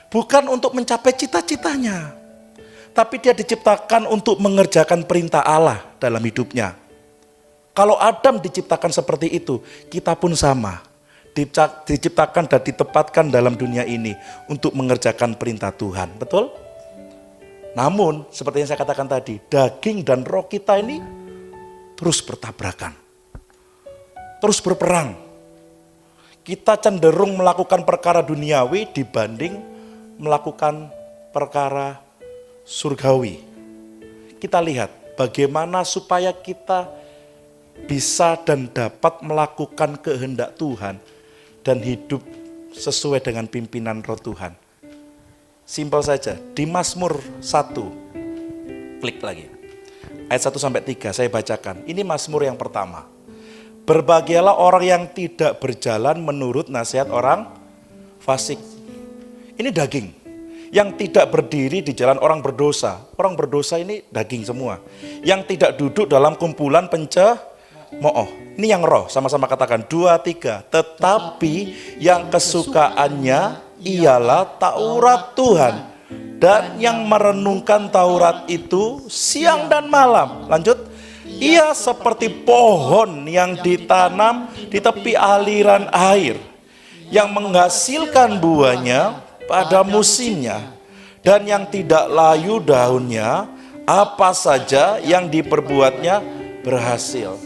Speaker 5: bukan untuk mencapai cita-citanya, tapi dia diciptakan untuk mengerjakan perintah Allah dalam hidupnya. Kalau Adam diciptakan seperti itu, kita pun sama. Diciptakan dan ditempatkan dalam dunia ini untuk mengerjakan perintah Tuhan. Betul? Namun, seperti yang saya katakan tadi, daging dan roh kita ini terus bertabrakan. Terus berperang. Kita cenderung melakukan perkara duniawi dibanding melakukan perkara surgawi. Kita lihat bagaimana supaya kita bisa dan dapat melakukan kehendak Tuhan dan hidup sesuai dengan pimpinan roh Tuhan. Simpel saja, di Mazmur 1, klik lagi. Ayat 1-3 saya bacakan. Ini Mazmur yang pertama. Berbahagialah orang yang tidak berjalan menurut nasihat orang fasik. Ini daging. Yang tidak berdiri di jalan orang berdosa. Orang berdosa ini daging semua. Yang tidak duduk dalam kumpulan pencemooh. Ini yang roh, sama-sama katakan 2-3. Tetapi yang kesukaannya ialah Taurat Tuhan. Dan yang merenungkan Taurat itu siang dan malam. Lanjut. Ia seperti pohon yang ditanam di tepi aliran air. Yang menghasilkan buahnya pada musimnya. Dan yang tidak layu daunnya, apa saja yang diperbuatnya berhasil.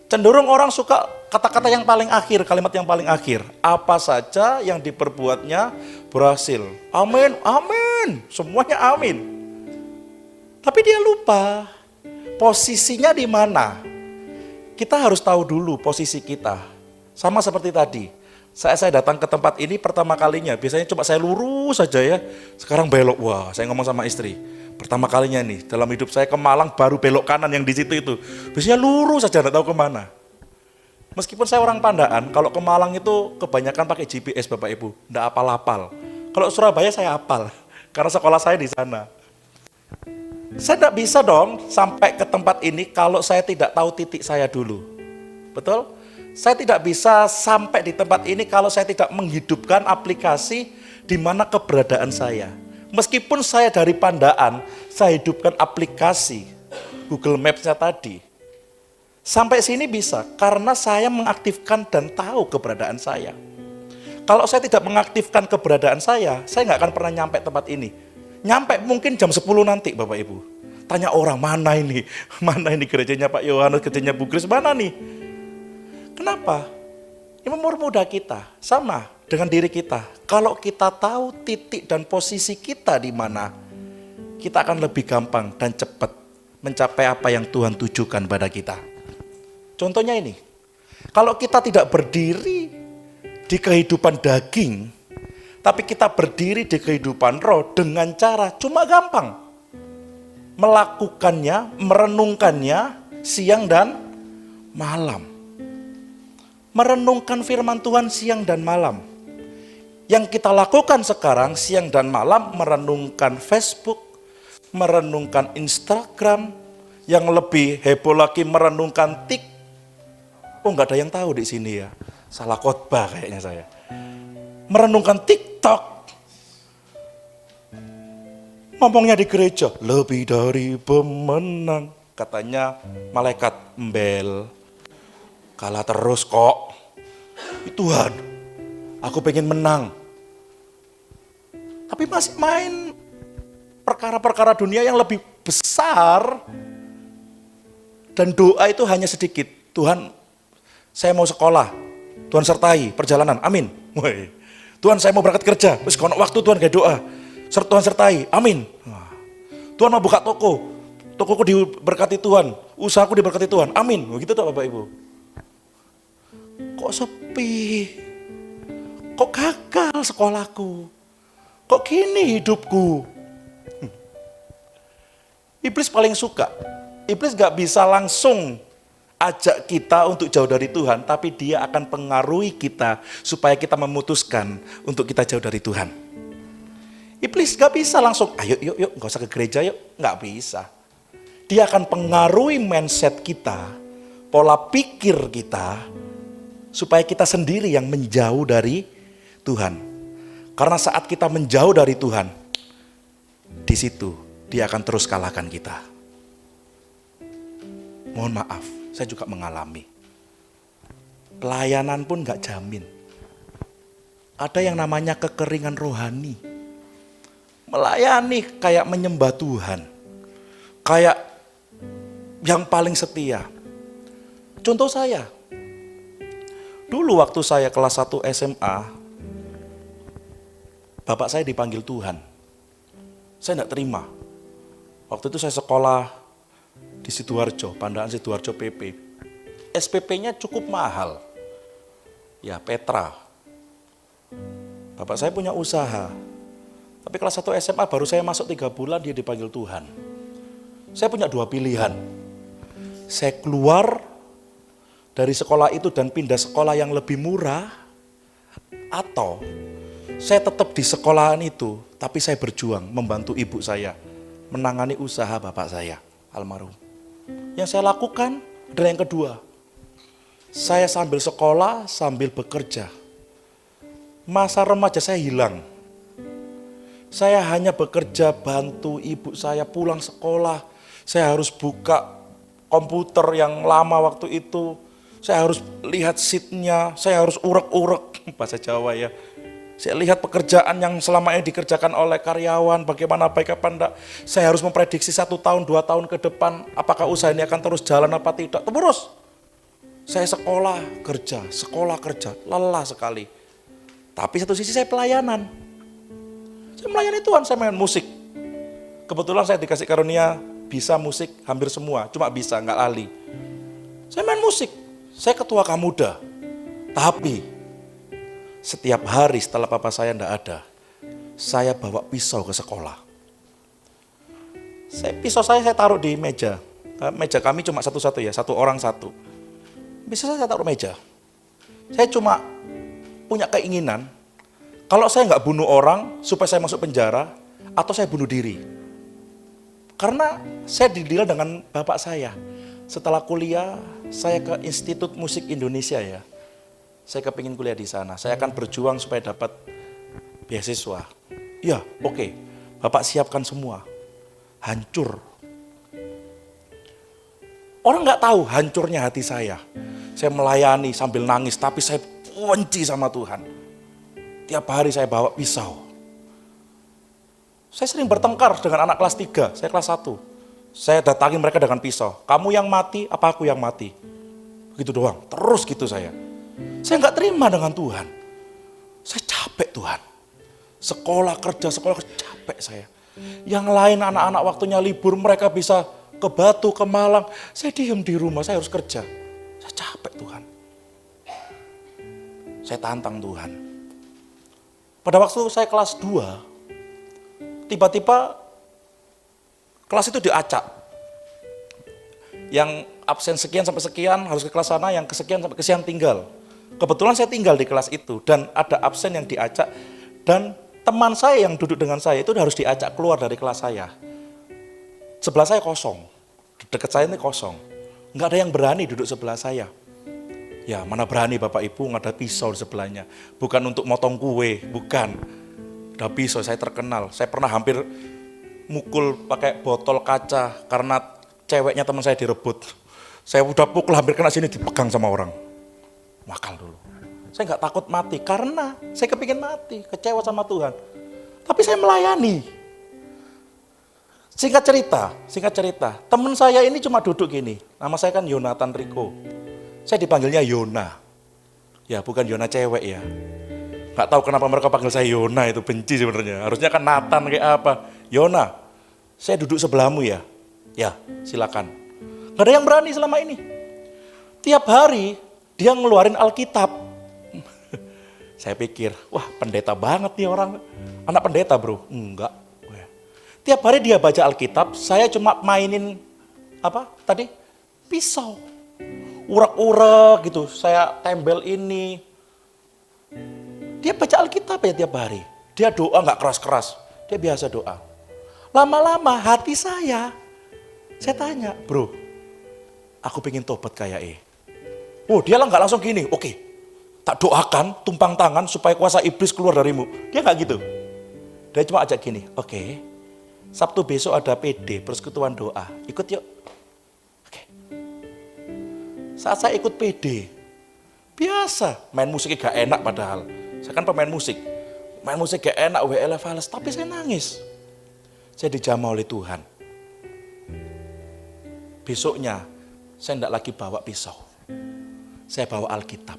Speaker 5: Cenderung orang suka kata-kata yang paling akhir, kalimat yang paling akhir. Apa saja yang diperbuatnya berhasil. Amin, amin. Semuanya amin. Tapi dia lupa posisinya di mana. Kita harus tahu dulu posisi kita. Sama seperti tadi. Saya datang ke tempat ini pertama kalinya. Biasanya cuma saya lurus saja ya. Sekarang belok. Wah, saya ngomong sama istri. Pertama kalinya nih, dalam hidup saya ke Malang baru belok kanan yang di situ itu. Biasanya lurus saja, enggak tahu kemana. Meskipun saya orang Pandaan, kalau ke Malang itu kebanyakan pakai GPS Bapak Ibu, enggak apal-apal. Kalau Surabaya saya apal, karena sekolah saya di sana. Saya enggak bisa dong sampai ke tempat ini kalau saya tidak tahu titik saya dulu. Betul? Saya tidak bisa sampai di tempat ini kalau saya tidak menghidupkan aplikasi di mana keberadaan saya. Meskipun saya dari Pandaan, saya hidupkan aplikasi Google Maps-nya tadi. Sampai sini bisa, karena saya mengaktifkan dan tahu keberadaan saya. Kalau saya tidak mengaktifkan keberadaan saya nggak akan pernah nyampe tempat ini. Nyampe mungkin jam 10 nanti Bapak Ibu. Tanya orang, mana ini gerejanya Pak Yohanes, gerejanya Bu Grace, mana nih? Kenapa? Ini mempermudah kita, sama dengan diri kita. Kalau kita tahu titik dan posisi kita di mana, kita akan lebih gampang dan cepat mencapai apa yang Tuhan tujukan pada kita. Contohnya ini, kalau kita tidak berdiri di kehidupan daging, tapi kita berdiri di kehidupan roh dengan cara cuma gampang. Melakukannya, merenungkannya siang dan malam. Merenungkan firman Tuhan siang dan malam. Yang kita lakukan sekarang siang dan malam merenungkan Facebook, merenungkan Instagram, yang lebih heboh lagi merenungkan TikTok. Oh, nggak ada yang tahu di sini ya. Salah khotbah kayaknya saya. Merenungkan TikTok. Ngomongnya di gereja, lebih dari pemenang. Katanya malaikat embel. Kalah terus kok. Tuhan, aku pengen menang. Tapi masih main perkara-perkara dunia yang lebih besar. Dan doa itu hanya sedikit. Tuhan, saya mau sekolah. Tuhan sertai perjalanan. Amin. Woy. Tuhan, saya mau berangkat kerja. Terus kalau waktu Tuhan gak doa. Tuhan sertai. Amin. Tuhan mau buka toko. Tokoku diberkati Tuhan. Usahaku diberkati Tuhan. Amin. Begitu tuh Bapak Ibu. Kok sepi? Kok gagal sekolahku? Kok gini hidupku? Iblis paling suka. Iblis gak bisa langsung ajak kita untuk jauh dari Tuhan, tapi dia akan pengaruhi kita supaya kita memutuskan untuk kita jauh dari Tuhan. Iblis gak bisa langsung, ayo yuk, gak usah ke gereja yuk. Gak bisa. Dia akan pengaruhi mindset kita, pola pikir kita, supaya kita sendiri yang menjauh dari Tuhan. Karena saat kita menjauh dari Tuhan, di situ dia akan terus kalahkan kita. Mohon maaf, saya juga mengalami. Pelayanan pun gak jamin. Ada yang namanya kekeringan rohani. Melayani kayak menyembah Tuhan. Kayak yang paling setia. Contoh saya. Dulu waktu saya kelas 1 SMA, bapak saya dipanggil Tuhan. Saya enggak terima. Waktu itu saya sekolah di Sidoarjo, Pandaan Sidoarjo PP. SPP-nya cukup mahal. Ya, Petra. Bapak saya punya usaha. Tapi kelas 1 SMA baru saya masuk 3 bulan dia dipanggil Tuhan. Saya punya 2 pilihan. Saya keluar dari sekolah itu dan pindah sekolah yang lebih murah, atau saya tetap di sekolahan itu, tapi saya berjuang membantu ibu saya menangani usaha bapak saya, almarhum. Yang saya lakukan adalah yang kedua. Saya sambil sekolah, sambil bekerja. Masa remaja saya hilang. Saya hanya bekerja bantu ibu saya pulang sekolah. Saya harus buka komputer yang lama waktu itu. Saya harus lihat sheet-nya, saya harus urek-urek, bahasa Jawa ya. Saya lihat pekerjaan yang selama ini dikerjakan oleh karyawan, bagaimana baik apa enggak. Saya harus memprediksi 1 tahun, 2 tahun ke depan, apakah usaha ini akan terus jalan apa tidak. Terus, saya sekolah, kerja, lelah sekali. Tapi satu sisi saya pelayanan. Saya melayani Tuhan, saya main musik. Kebetulan saya dikasih karunia bisa musik hampir semua, cuma bisa, nggak lali. Saya main musik, saya ketua Kamuda. Tapi setiap hari setelah papa saya nggak ada, saya bawa pisau ke sekolah. Pisau saya taruh di meja. Meja kami cuma satu-satu ya, 1 orang 1. Pisau saya taruh meja. Saya cuma punya keinginan, kalau saya nggak bunuh orang supaya saya masuk penjara, atau saya bunuh diri. Karena saya dideal dengan bapak saya. Setelah kuliah, saya ke Institut Musik Indonesia ya. Saya kepingin kuliah di sana. Saya akan berjuang supaya dapat beasiswa. Ya, oke. Bapak siapkan semua. Hancur. Orang nggak tahu hancurnya hati saya. Saya melayani sambil nangis, tapi saya benci sama Tuhan. Tiap hari saya bawa pisau. Saya sering bertengkar dengan anak kelas 3, saya kelas 1. Saya datangin mereka dengan pisau. Kamu yang mati, apa aku yang mati? Begitu doang, terus gitu saya. Saya nggak terima dengan Tuhan. Saya capek Tuhan. Sekolah kerja, capek saya. Yang lain anak-anak waktunya libur, mereka bisa ke Batu, ke Malang. Saya diem di rumah, saya harus kerja. Saya capek Tuhan. Saya tantang Tuhan. Pada waktu saya kelas 2, tiba-tiba kelas itu diacak. Yang absen sekian sampai sekian harus ke kelas sana, yang kesekian sampai kesekian tinggal. Kebetulan saya tinggal di kelas itu dan ada absen yang diacak dan teman saya yang duduk dengan saya itu harus diacak keluar dari kelas saya. Sebelah saya kosong, dekat saya ini kosong. Nggak ada yang berani duduk sebelah saya. Ya mana berani Bapak Ibu nggak ada pisau di sebelahnya. Bukan untuk motong kue, bukan. Ada pisau, saya terkenal. Saya pernah hampir mukul pakai botol kaca karena ceweknya teman saya direbut. Saya udah pukul hampir kena sini dipegang sama orang. Makal dulu. Saya nggak takut mati karena saya kepingin mati, kecewa sama Tuhan. Tapi saya melayani. Singkat cerita, teman saya ini cuma duduk gini. Nama saya kan Yonatan Riko. Saya dipanggilnya Yona. Ya bukan Yona cewek ya. Gak tahu kenapa mereka panggil saya Yona, itu benci sebenarnya. Harusnya kan Nathan kayak apa. Yona, saya duduk sebelahmu ya. Ya silakan. Gak ada yang berani selama ini. Tiap hari dia ngeluarin Alkitab. Saya pikir, wah pendeta banget nih orang. Anak pendeta bro. Enggak. Tiap hari dia baca Alkitab, saya cuma mainin apa tadi? Pisau. Urak-urak gitu, saya tembel ini. Dia baca Alkitab ya tiap hari. Dia doa nggak keras-keras, dia biasa doa. Lama-lama hati saya tanya, bro, aku pengen tobat kayak Oh dia lah nggak langsung gini, oke, tak doakan, tumpang tangan supaya kuasa iblis keluar darimu. Dia nggak gitu. Dia cuma ajak gini, oke, Sabtu besok ada PD, persekutuan doa, ikut yuk. Oke. Saat saya ikut PD, biasa, main musiknya gak enak padahal. Saya kan pemain musik, main musik gak enak, WL fales, tapi saya nangis. Saya dijamah oleh Tuhan. Besoknya, saya tidak lagi bawa pisau. Saya bawa Alkitab.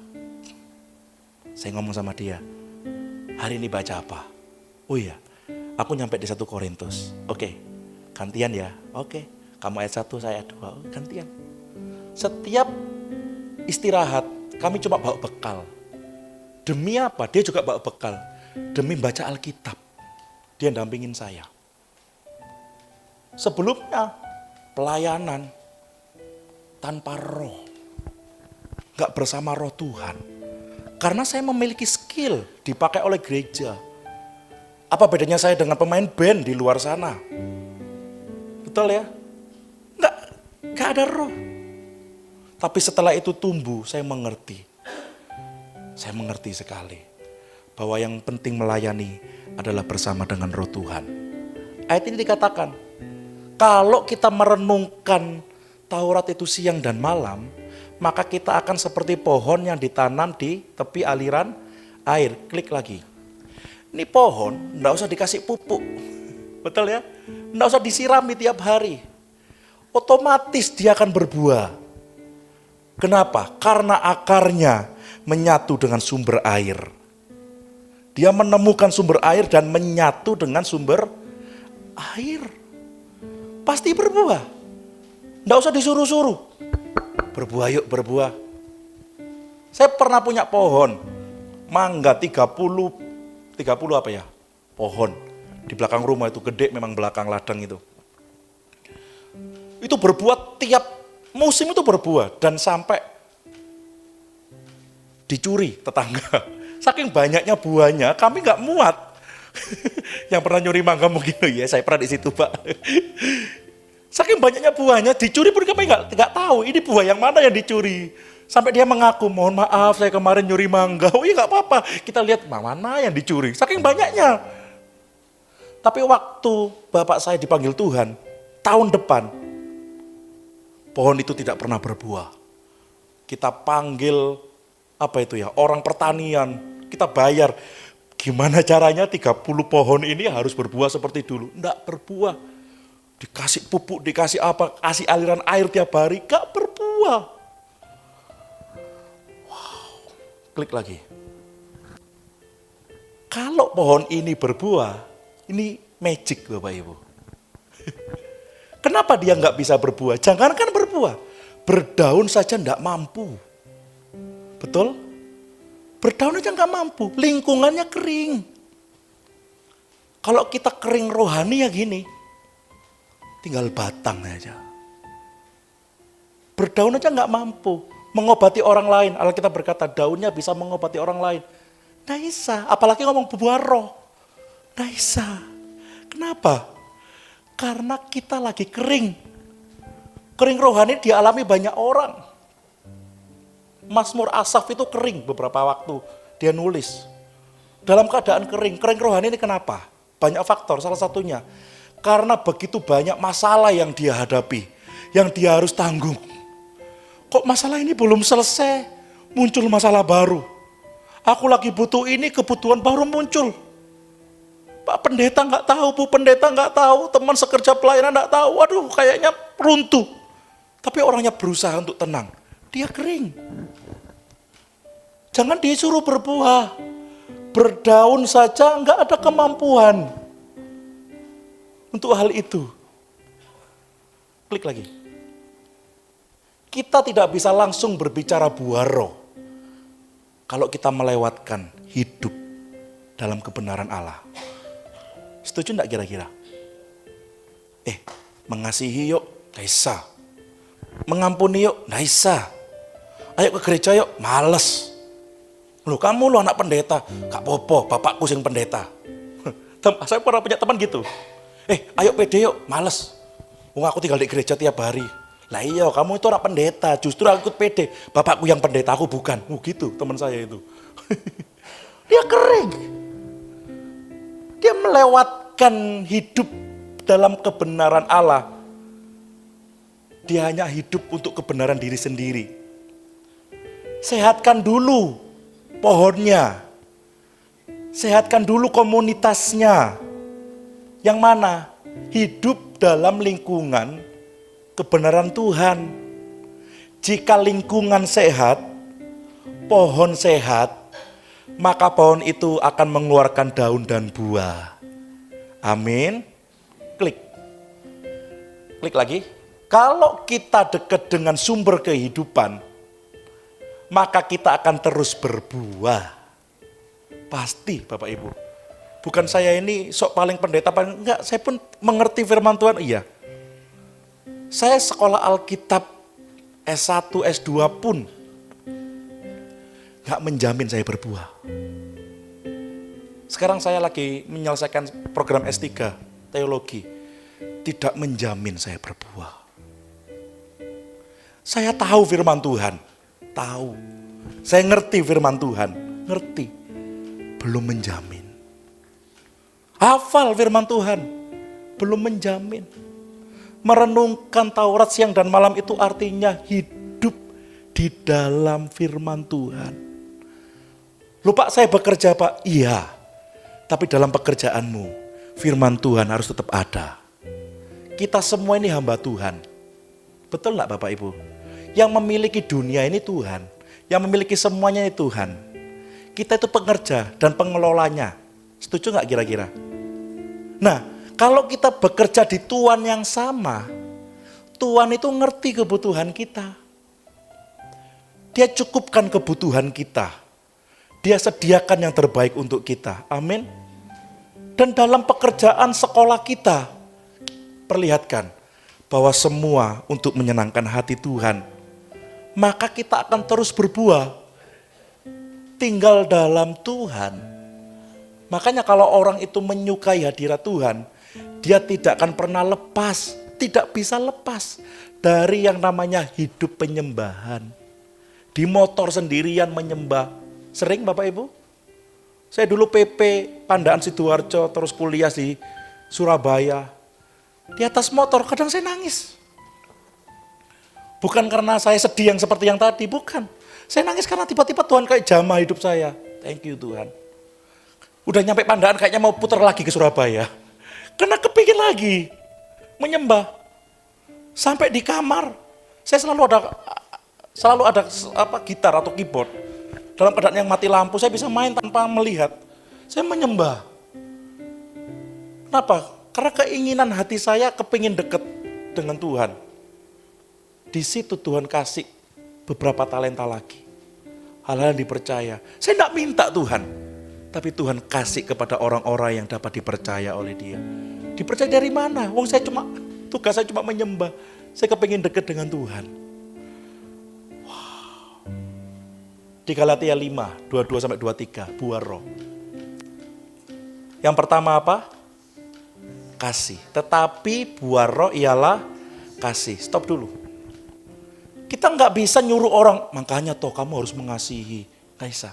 Speaker 5: Saya ngomong sama dia, hari ini baca apa? Oh iya, aku nyampe di 1 Korintus. Oke, gantian ya. Oke, kamu ayat 1, saya ayat 2. Gantian. Setiap istirahat, kami cuma bawa bekal. Demi apa? Dia juga bawa bekal. Demi baca Alkitab. Dia dampingin saya. Sebelumnya, pelayanan tanpa roh. Gak bersama roh Tuhan. Karena saya memiliki skill dipakai oleh gereja. Apa bedanya saya dengan pemain band di luar sana? Betul ya? Nggak ada roh. Tapi setelah itu tumbuh, saya mengerti. Saya mengerti sekali. Bahwa yang penting melayani adalah bersama dengan roh Tuhan. Ayat ini dikatakan, kalau kita merenungkan Taurat itu siang dan malam, maka kita akan seperti pohon yang ditanam di tepi aliran air. Klik lagi. Ini pohon, enggak usah dikasih pupuk. Betul ya? Enggak usah disirami tiap hari. Otomatis dia akan berbuah. Kenapa? Karena akarnya menyatu dengan sumber air. Dia menemukan sumber air dan menyatu dengan sumber air. Pasti berbuah. Enggak usah disuruh-suruh. Berbuah yuk, berbuah. Saya pernah punya pohon. Mangga 30 apa ya? Pohon. Di belakang rumah itu gede, memang belakang ladang itu. Itu berbuah tiap musim itu berbuah. Dan sampai dicuri tetangga. Saking banyaknya buahnya, kami gak muat. Yang pernah nyuri mangga mungkin, ya saya pernah di situ Pak. Saking banyaknya buahnya, dicuri pun kami gak tahu ini buah yang mana yang dicuri. Sampai dia mengaku, mohon maaf saya kemarin nyuri mangga. Oh iya gak apa-apa, kita lihat mana yang dicuri. Saking banyaknya. Tapi waktu bapak saya dipanggil Tuhan, tahun depan, pohon itu tidak pernah berbuah. Kita panggil, orang pertanian, kita bayar. Gimana caranya 30 pohon ini harus berbuah seperti dulu? Enggak berbuah. Dikasih pupuk, dikasih apa, kasih aliran air tiap hari, gak berbuah. Klik lagi. Kalau pohon ini berbuah, ini magic Bapak Ibu. Kenapa dia nggak bisa berbuah? Jangankan berbuah, berdaun saja nggak mampu. Betul? Berdaun aja nggak mampu, lingkungannya kering. Kalau kita kering rohani ya gini, tinggal batang aja. Berdaun aja nggak mampu. Mengobati orang lain, Alkitab berkata daunnya bisa mengobati orang lain. Nggak bisa, apalagi ngomong buah roh. Nggak bisa. Kenapa? Karena kita lagi kering. Kering rohani dialami banyak orang. Mazmur Asaf itu kering beberapa waktu. Dia nulis. Dalam keadaan kering. Kering rohani ini kenapa? Banyak faktor, salah satunya. Karena begitu banyak masalah yang dia hadapi. Yang dia harus tanggung. Kok masalah ini belum selesai, muncul masalah baru. Aku lagi butuh ini, kebutuhan baru muncul. Pak pendeta nggak tahu, Bu pendeta nggak tahu, teman sekerja pelayanan nggak tahu. Aduh, kayaknya runtuh. Tapi orangnya berusaha untuk tenang. Dia kering. Jangan disuruh berbuah. Berdaun saja nggak ada kemampuan untuk hal itu. Klik lagi. Kita tidak bisa langsung berbicara buah roh kalau kita melewatkan hidup dalam kebenaran Allah. Setuju enggak kira-kira? Mengasihi yuk, gak bisa. Mengampuni yuk, gak bisa. Ayo ke gereja yuk, males. Loh kamu lo anak pendeta, gak apa-apa, bapakku sing pendeta. Saya pernah punya teman gitu. Ayo PD yuk, males. Aku tinggal di gereja tiap hari. Lah iya, kamu itu orang pendeta, justru aku ikut PD. Bapakku yang pendeta, aku bukan. Gitu teman saya itu. Dia kering. Dia melewatkan hidup dalam kebenaran Allah. Dia hanya hidup untuk kebenaran diri sendiri. Sehatkan dulu pohonnya. Sehatkan dulu komunitasnya. Yang mana? Hidup dalam lingkungan kebenaran Tuhan. Jika lingkungan sehat, pohon sehat, maka pohon itu akan mengeluarkan daun dan buah. Amin. Klik. Klik lagi. Kalau kita dekat dengan sumber kehidupan, maka kita akan terus berbuah. Pasti Bapak Ibu. Bukan saya ini sok paling pendeta, enggak, saya pun mengerti firman Tuhan, iya. Saya sekolah Alkitab S1, S2 pun enggak menjamin saya berbuah. Sekarang saya lagi menyelesaikan program S3, teologi. Tidak menjamin saya berbuah. Saya tahu firman Tuhan, tahu. Saya ngerti firman Tuhan, ngerti. Belum menjamin. Hafal firman Tuhan, belum menjamin. Merenungkan Taurat siang dan malam itu artinya hidup di dalam firman Tuhan. Lupa saya bekerja Pak, iya. Tapi dalam pekerjaanmu, firman Tuhan harus tetap ada. Kita semua ini hamba Tuhan. Betul enggak Bapak Ibu? Yang memiliki dunia ini Tuhan. Yang memiliki semuanya ini Tuhan. Kita itu pekerja dan pengelolanya. Setuju enggak kira-kira? Nah, kalau kita bekerja di Tuhan yang sama, Tuhan itu ngerti kebutuhan kita. Dia cukupkan kebutuhan kita. Dia sediakan yang terbaik untuk kita. Amin. Dan dalam pekerjaan sekolah kita, perlihatkan bahwa semua untuk menyenangkan hati Tuhan. Maka kita akan terus berbuah. Tinggal dalam Tuhan. Makanya kalau orang itu menyukai hadirat Tuhan, dia tidak akan pernah lepas, tidak bisa lepas dari yang namanya hidup penyembahan. Di motor sendirian menyembah. Sering Bapak Ibu? Saya dulu PP Pandaan Sidoarjo, terus kuliah di Surabaya. Di atas motor kadang saya nangis. Bukan karena saya sedih yang seperti yang tadi, bukan. Saya nangis karena tiba-tiba Tuhan kayak jamah hidup saya. Thank you Tuhan. Udah nyampe Pandaan kayaknya mau putar lagi ke Surabaya. Karena kepikir lagi menyembah. Sampai di kamar, saya selalu ada gitar atau keyboard. Dalam keadaan yang mati lampu, saya bisa main tanpa melihat. Saya menyembah. Kenapa? Karena keinginan hati saya kepingin dekat dengan Tuhan. Di situ Tuhan kasih beberapa talenta lagi. Hal-hal yang dipercaya. Saya tidak minta Tuhan. Tapi Tuhan kasih kepada orang-orang yang dapat dipercaya oleh Dia. Dipercaya dari mana? Wong saya tugas saya cuma menyembah. Saya kepingin dekat dengan Tuhan. Wow. Di Galatia 5, 22-23, buah roh. Yang pertama apa? Kasih. Tetapi buah roh ialah kasih. Stop dulu. Kita nggak bisa nyuruh orang, makanya toh kamu harus mengasihi. Nggak bisa.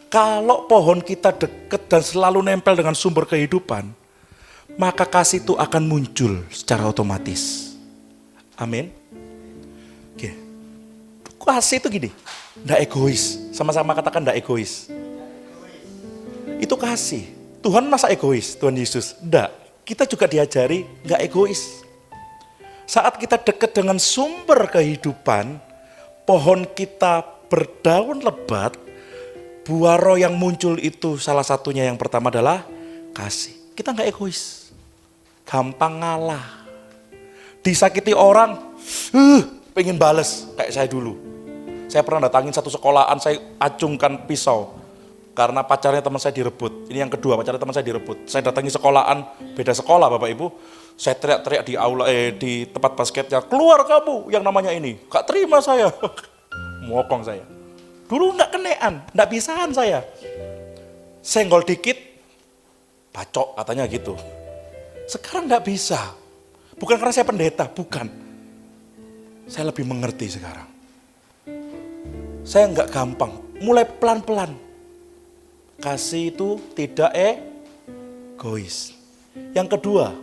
Speaker 5: Kalau pohon kita dekat dan selalu nempel dengan sumber kehidupan, maka kasih itu akan muncul secara otomatis. Amin. Oke. Kasih itu gini, nggak egois. Sama-sama katakan nggak egois. Itu kasih. Tuhan masa egois, Tuhan Yesus? Nggak. Kita juga diajari nggak egois. Saat kita dekat dengan sumber kehidupan, pohon kita berdaun lebat, buah roh yang muncul itu salah satunya yang pertama adalah kasih. Kita nggak egois, gampang ngalah. Disakiti orang, pengen bales kayak saya dulu. Saya pernah datangin satu sekolahan, saya acungkan pisau karena pacarnya teman saya direbut. Ini yang kedua, pacarnya teman saya direbut. Saya datangi sekolahan, beda sekolah Bapak Ibu. Saya teriak-teriak di aula, di tempat basketnya, keluar kamu yang namanya ini. Gak terima saya. Mokong saya. Dulu gak kenean, gak bisaan saya. Senggol dikit, bacok katanya gitu. Sekarang gak bisa. Bukan karena saya pendeta, bukan. Saya lebih mengerti sekarang. Saya gak gampang, mulai pelan-pelan. Kasih itu tidak egois. Yang kedua,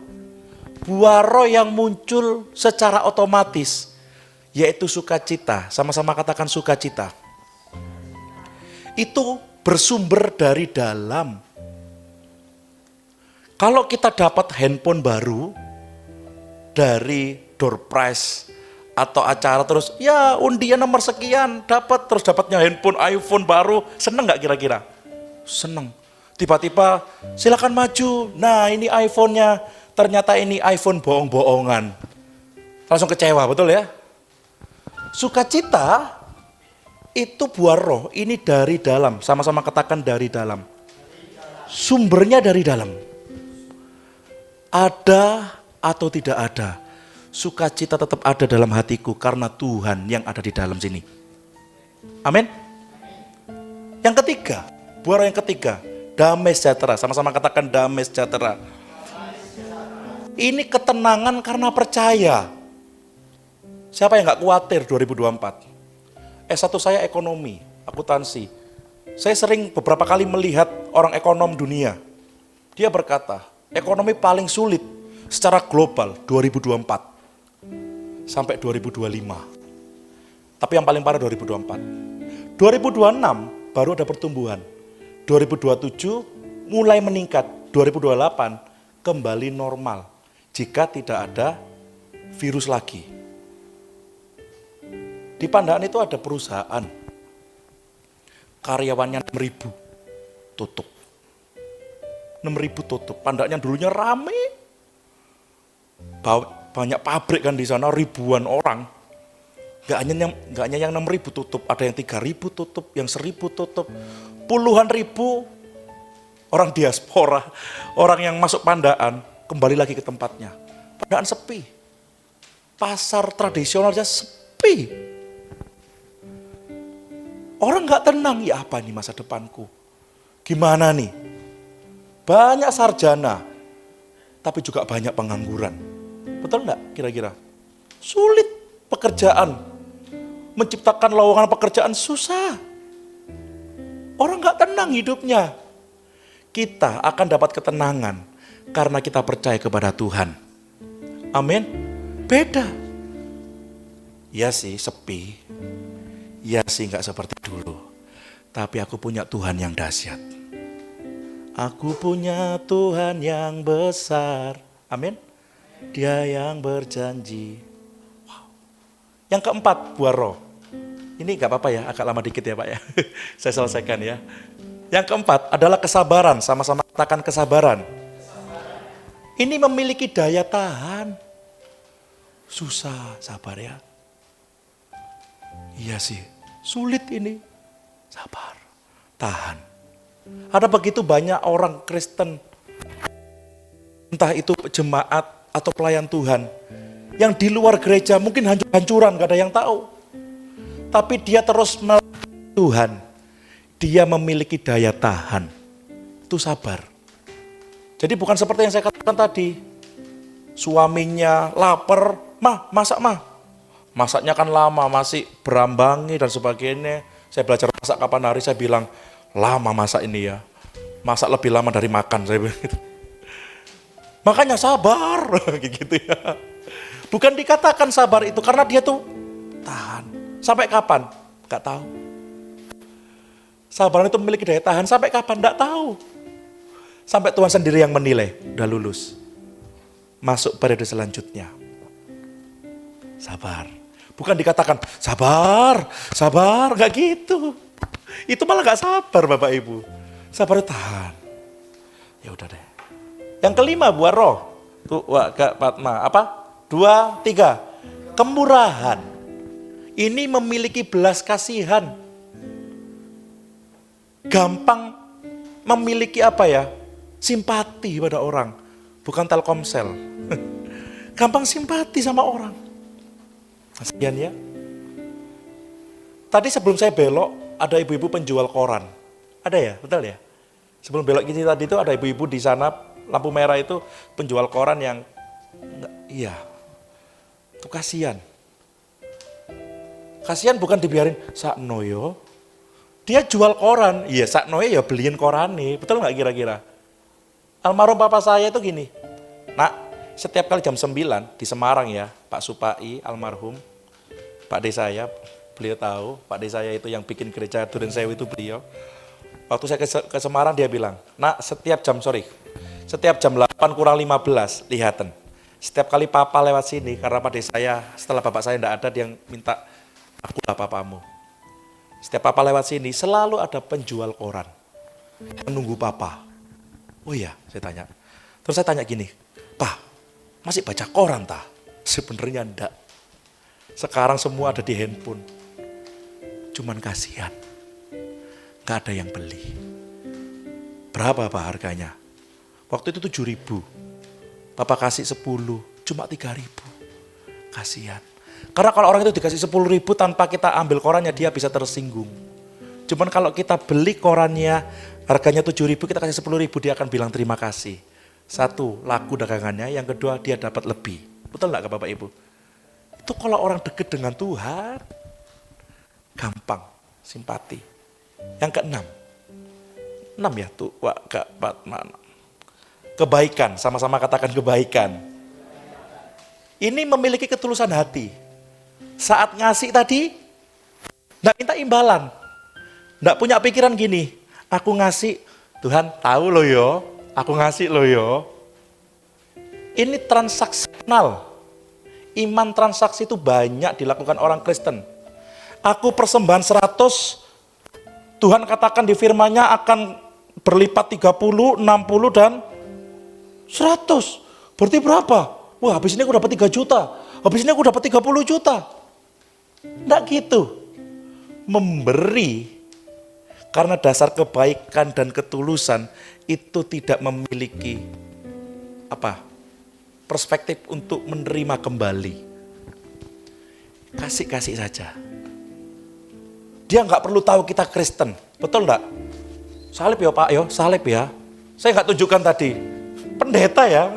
Speaker 5: buah roh yang muncul secara otomatis, yaitu sukacita. Sama-sama katakan sukacita. Itu bersumber dari dalam. Kalau kita dapat handphone baru dari door prize atau acara terus, ya undian nomor sekian dapat, terus dapatnya handphone iPhone baru, seneng gak kira-kira? Seneng. Tiba-tiba silakan maju, nah ini iPhone-nya, ternyata ini iPhone bohong-bohongan. Langsung kecewa, betul ya? Sukacita itu buah roh, ini dari dalam, sama-sama katakan dari dalam. Sumbernya dari dalam. Ada atau tidak ada, sukacita tetap ada dalam hatiku karena Tuhan yang ada di dalam sini. Amin. Yang ketiga, buah roh yang ketiga, damai sejahtera. Sama-sama katakan damai sejahtera. Ini ketenangan karena percaya. Siapa yang gak khawatir 2024? S1 saya ekonomi, akuntansi. Saya sering beberapa kali melihat orang ekonom dunia. Dia berkata, ekonomi paling sulit secara global 2024 sampai 2025. Tapi yang paling parah 2024. 2026 baru ada pertumbuhan. 2027 mulai meningkat. 2028 kembali normal jika tidak ada virus lagi. Di Pandaan itu ada perusahaan, karyawannya 6.000 tutup. 6.000 tutup. Pandaannya dulunya rame, banyak pabrik kan di sana, ribuan orang. Gak hanya yang 6.000 tutup, ada yang 3.000 tutup, yang 1.000 tutup. Puluhan ribu orang diaspora, orang yang masuk Pandaan kembali lagi ke tempatnya. Pandaan sepi, pasar tradisionalnya sepi. Orang gak tenang, ya apa nih masa depanku? Gimana nih? Banyak sarjana, tapi juga banyak pengangguran. Betul gak kira-kira? Sulit pekerjaan. Menciptakan lowongan pekerjaan susah. Orang gak tenang hidupnya. Kita akan dapat ketenangan karena kita percaya kepada Tuhan. Amin. Beda. Ya sih sepi. Ya sih gak seperti dulu. Tapi aku punya Tuhan yang dahsyat. Aku punya Tuhan yang besar. Amin. Dia yang berjanji. Wow. Yang keempat, buah roh. Ini gak apa-apa ya, agak lama dikit ya Pak ya. Saya selesaikan ya. Yang keempat adalah kesabaran. Sama-sama katakan kesabaran. Ini memiliki daya tahan. Susah, sabar ya. Iya sih, sulit ini. Sabar, tahan. Ada begitu banyak orang Kristen, entah itu jemaat atau pelayan Tuhan, yang di luar gereja mungkin hancur-hancuran, gak ada yang tahu. Tapi dia terus melayani Tuhan. Dia memiliki daya tahan. Itu sabar. Jadi bukan seperti yang saya katakan tadi. Suaminya lapar, masak Masaknya kan lama, masih berambangi dan sebagainya. Saya belajar masak kapan hari, saya bilang, lama masak ini ya. Masak lebih lama dari makan, saya bilang gitu. Makanya sabar, gitu ya. Bukan dikatakan sabar itu, karena dia tuh tahan. Sampai kapan? Gak tahu. Sabaran itu memiliki daya tahan, sampai kapan? Gak tahu. Sampai Tuhan sendiri yang menilai, udah lulus. Masuk periode selanjutnya. Sabar. Bukan dikatakan sabar, gak gitu. Itu malah gak sabar Bapak Ibu. Sabar tahan. Ya udah deh. Yang kelima buah roh. Tuh, apa? 2, 3. Kemurahan. Ini memiliki belas kasihan. Gampang memiliki apa ya? Simpati pada orang. Bukan Telkomsel. Gampang simpati sama orang. Kasihan ya. Tadi sebelum saya belok, ada ibu-ibu penjual koran. Ada ya? Betul ya? Sebelum belok gini tadi itu ada ibu-ibu di sana, lampu merah itu penjual koran yang, iya. Itu kasihan. Kasihan bukan dibiarin, sakno yo. Dia jual koran, iya saknoe ya beliin koran nih, betul nggak kira-kira? Almarhum papa saya itu gini, nak, setiap kali jam 9 di Semarang ya, Pak Supai almarhum, Pak D saya, beliau tahu, Pak D saya itu yang bikin gereja Duren Sewu itu beliau. Waktu saya ke Semarang dia bilang, nak setiap jam 8 kurang 15, lihatan. Setiap kali papa lewat sini, karena Pak D saya, setelah bapak saya tidak ada, dia minta, akulah papamu. Setiap papa lewat sini, selalu ada penjual koran. Menunggu papa. Oh iya, saya tanya. Terus saya tanya gini, Pak, masih baca koran tak? Sebenarnya enggak. Sekarang semua ada di handphone. Cuman kasihan. Gak ada yang beli. Berapa Pak harganya? Waktu itu 7.000. Papa kasih 10, cuma 3.000. Kasihan. Karena kalau orang itu dikasih 10.000 tanpa kita ambil korannya, dia bisa tersinggung. Cuman kalau kita beli korannya, harganya 7.000, kita kasih 10.000, dia akan bilang terima kasih. Satu, laku dagangannya, yang kedua dia dapat lebih. Betul nggak Bapak Ibu? Itu kalau orang dekat dengan Tuhan, gampang, simpati. Yang keenam, 6 ya tuh, kebaikan, sama-sama katakan kebaikan. Ini memiliki ketulusan hati. Saat ngasih tadi, enggak minta imbalan. Enggak punya pikiran gini, aku ngasih, Tuhan tahu loh yo, aku ngasih loh yo. Ini transaksional. Iman transaksi itu banyak dilakukan orang Kristen. Aku persembahan 100, Tuhan katakan di firman-Nya akan berlipat 30, 60 dan 100. Berarti berapa? Wah, habis ini aku dapat 3 juta. Habis ini aku dapat 30 juta. Enggak gitu. Memberi karena dasar kebaikan dan ketulusan itu tidak memiliki perspektif untuk menerima kembali. Kasih-kasih saja. Dia nggak perlu tahu kita Kristen, betul enggak? Salib ya Pak, yo, salib ya. Saya nggak tunjukkan tadi, pendeta ya.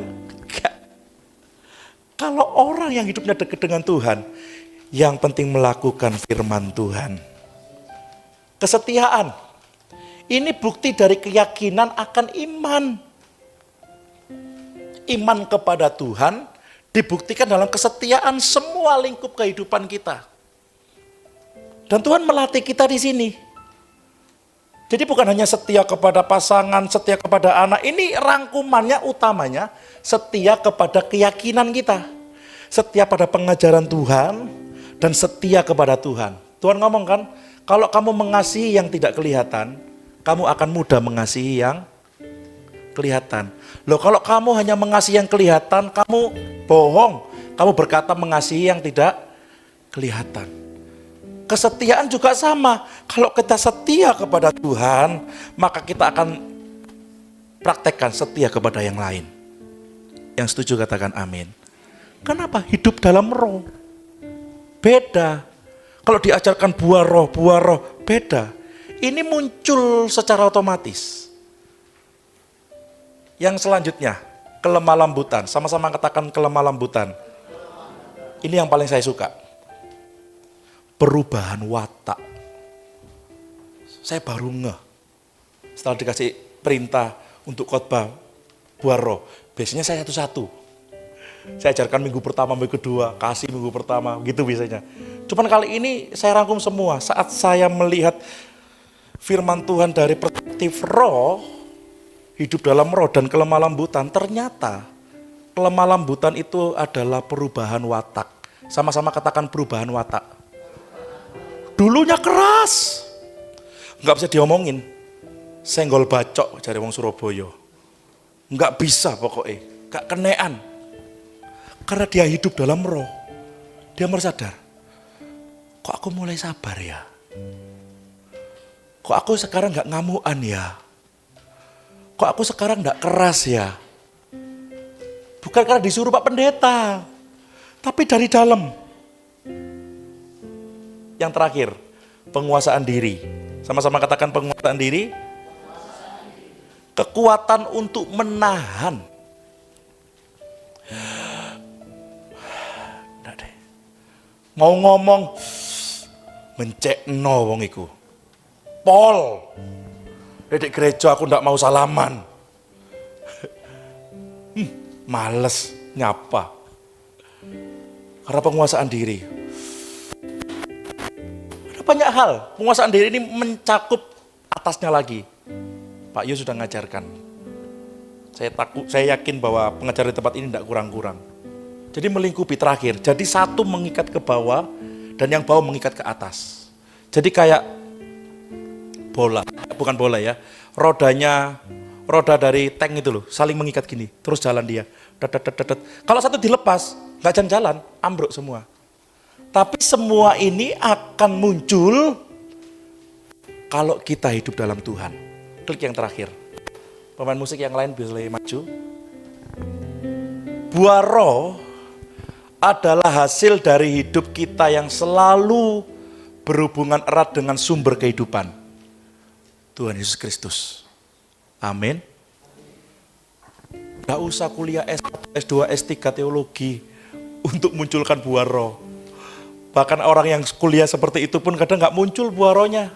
Speaker 5: Kalau orang yang hidupnya dekat dengan Tuhan, yang penting melakukan firman Tuhan. Kesetiaan. Ini bukti dari keyakinan akan iman. Iman kepada Tuhan dibuktikan dalam kesetiaan semua lingkup kehidupan kita. Dan Tuhan melatih kita di sini. Jadi bukan hanya setia kepada pasangan, setia kepada anak. Ini rangkumannya utamanya setia kepada keyakinan kita. Setia pada pengajaran Tuhan dan setia kepada Tuhan. Tuhan ngomong kan, kalau kamu mengasihi yang tidak kelihatan, kamu akan mudah mengasihi yang kelihatan. Loh kalau kamu hanya mengasihi yang kelihatan, kamu bohong. Kamu berkata mengasihi yang tidak kelihatan. Kesetiaan juga sama. Kalau kita setia kepada Tuhan, maka kita akan praktekkan setia kepada yang lain. Yang setuju katakan amin. Kenapa? Hidup dalam roh. Beda. Kalau diajarkan buah roh, beda. Ini muncul secara otomatis. Yang selanjutnya, kelemah lembutan. Sama-sama katakan kelemah lembutan. Ini yang paling saya suka. Perubahan watak. Saya baru ngeh. Setelah dikasih perintah untuk khotbah buah roh. Biasanya saya satu-satu. Saya ajarkan minggu pertama, minggu kedua, kasih minggu pertama, gitu biasanya. Cuman kali ini saya rangkum semua. Saat saya melihat firman Tuhan dari perspektif roh, hidup dalam roh dan kelemah lembutan, ternyata kelemah lembutan itu adalah perubahan watak. Sama-sama katakan perubahan watak. Dulunya keras, nggak bisa diomongin. Senggol bacok, jare wong Surabaya. Nggak bisa pokoknya, nggak kenean. Karena dia hidup dalam roh, dia merasa kok aku mulai sabar ya? Kok aku sekarang nggak ngamuan ya? Kok aku sekarang nggak keras ya? Bukan karena disuruh Pak Pendeta, tapi dari dalam. Yang terakhir, penguasaan diri. Sama-sama katakan penguasaan diri. Kekuatan untuk menahan. Mau ngomong, mencekno wong iku. Pol. Di gereja aku ndak mau salaman. Males nyapa. Karena penguasaan diri. Ada banyak hal. Penguasaan diri ini mencakup atasnya lagi. Pak Yu sudah ngajarkan. Saya yakin bahwa pengajaran di tempat ini tidak kurang-kurang. Jadi melingkupi terakhir. Jadi satu mengikat ke bawah dan yang bawah mengikat ke atas. Jadi kayak bola, bukan bola ya. Roda dari tank itu loh, saling mengikat gini, terus jalan dia. Kalau satu dilepas, nggak jalan-jalan, ambruk semua. Tapi semua ini akan muncul kalau kita hidup dalam Tuhan. Klik yang terakhir. Pemain musik yang lain boleh maju. Buah roh adalah hasil dari hidup kita yang selalu berhubungan erat dengan sumber kehidupan. Tuhan Yesus Kristus. Amin. Gak usah kuliah S1, S2, S3 teologi untuk munculkan buah roh. Bahkan orang yang kuliah seperti itu pun kadang gak muncul buah rohnya.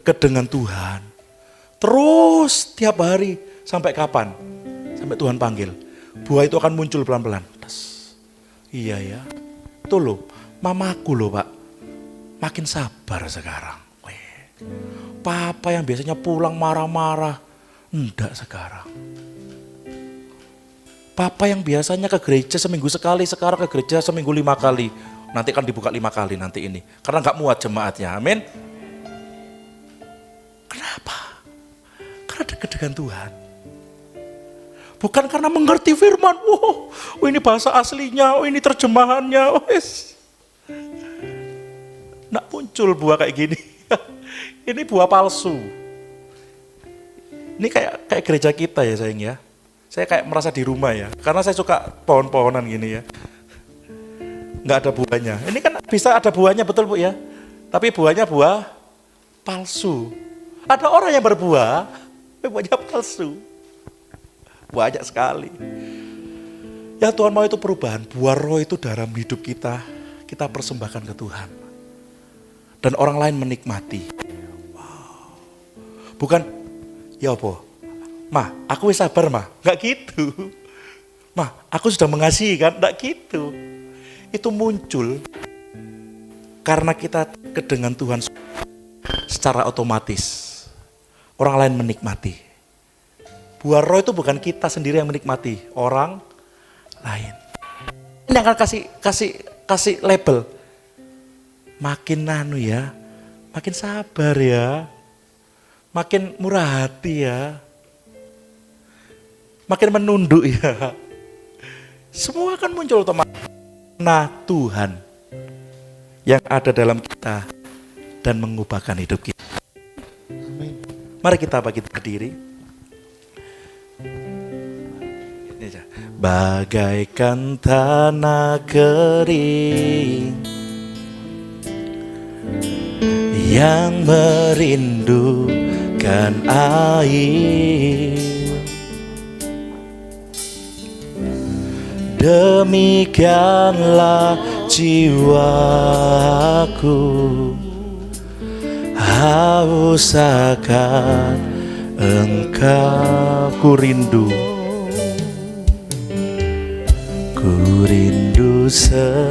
Speaker 5: Dengan Tuhan. Terus tiap hari. Sampai kapan? Sampai Tuhan panggil. Buah itu akan muncul pelan-pelan. Iya ya. Itu loh, mamaku loh Pak. Makin sabar sekarang. Papa yang biasanya pulang marah-marah, enggak sekarang. Papa yang biasanya ke gereja seminggu sekali, sekarang ke gereja seminggu 5 kali. Nanti kan dibuka 5 kali nanti ini. Karena enggak muat jemaatnya, amin. Kenapa? Karena dekat dengan Tuhan. Bukan karena mengerti firman, ini bahasa aslinya, ini terjemahannya. Enggak muncul buah kayak gini. Ini buah palsu. Ini kayak gereja kita ya sayang ya. Saya kayak merasa di rumah ya. Karena saya suka pohon-pohonan gini ya. Nggak ada buahnya. Ini kan bisa ada buahnya betul Bu ya. Tapi buahnya buah palsu. Ada orang yang berbuah, tapi buahnya palsu. Banyak sekali. Ya Tuhan mau itu perubahan. Buah roh itu dalam hidup kita persembahkan ke Tuhan. Dan orang lain menikmati. Bukan, ya apa? Mah, aku wis sabar mah. Enggak gitu. Mah, aku sudah mengasihi kan? Enggak gitu. Itu muncul karena kita dengan Tuhan secara otomatis. Orang lain menikmati. Buah roh itu bukan kita sendiri yang menikmati, orang lain. Ini akan kasih label. Makin makin sabar ya. Makin murah hati ya. Makin menunduk ya. Semua akan muncul otomatis. Nah Tuhan yang ada dalam kita dan mengubahkan hidup kita.
Speaker 3: Amin.
Speaker 5: Mari kita berdiri. Bagaikan tanah kering yang merindukan air, demikianlah jiwaku haus akan Engkau. Ku rindu selalu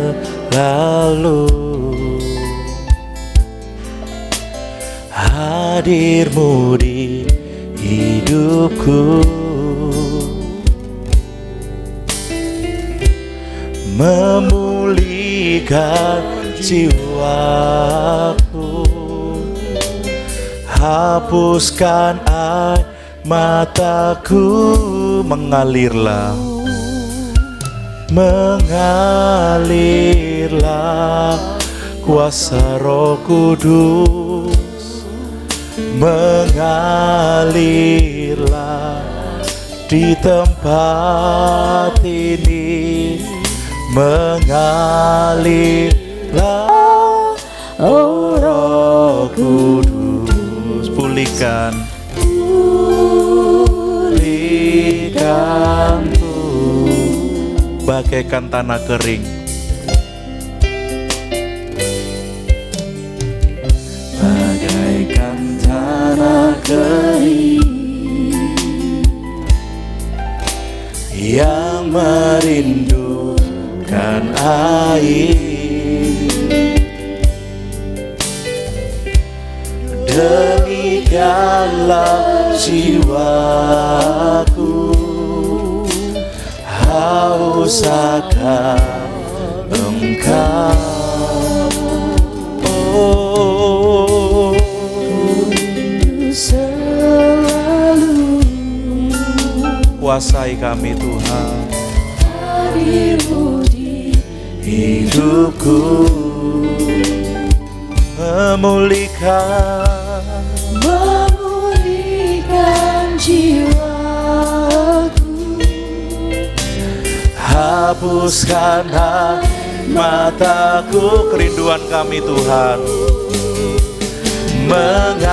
Speaker 5: hadir-Mu di hidupku, memulihkan jiwaku, hapuskan air mataku, mengalirlah kuasa Roh Kudus, mengalirlah di tempat ini, mengalirlah oh Roh Kudus, pulihkan bagaikan tanah kering tanah kering yang merindukan air. Demikianlah jiwaku haus akan Engkau. Oh,
Speaker 4: selalu
Speaker 5: kuasai kami Tuhan,
Speaker 4: hadir-Mu di
Speaker 5: hidupku, memulihkan
Speaker 4: jiwaku,
Speaker 5: hapuskan mataku. Kerinduan kami Tuhan, mengalirlah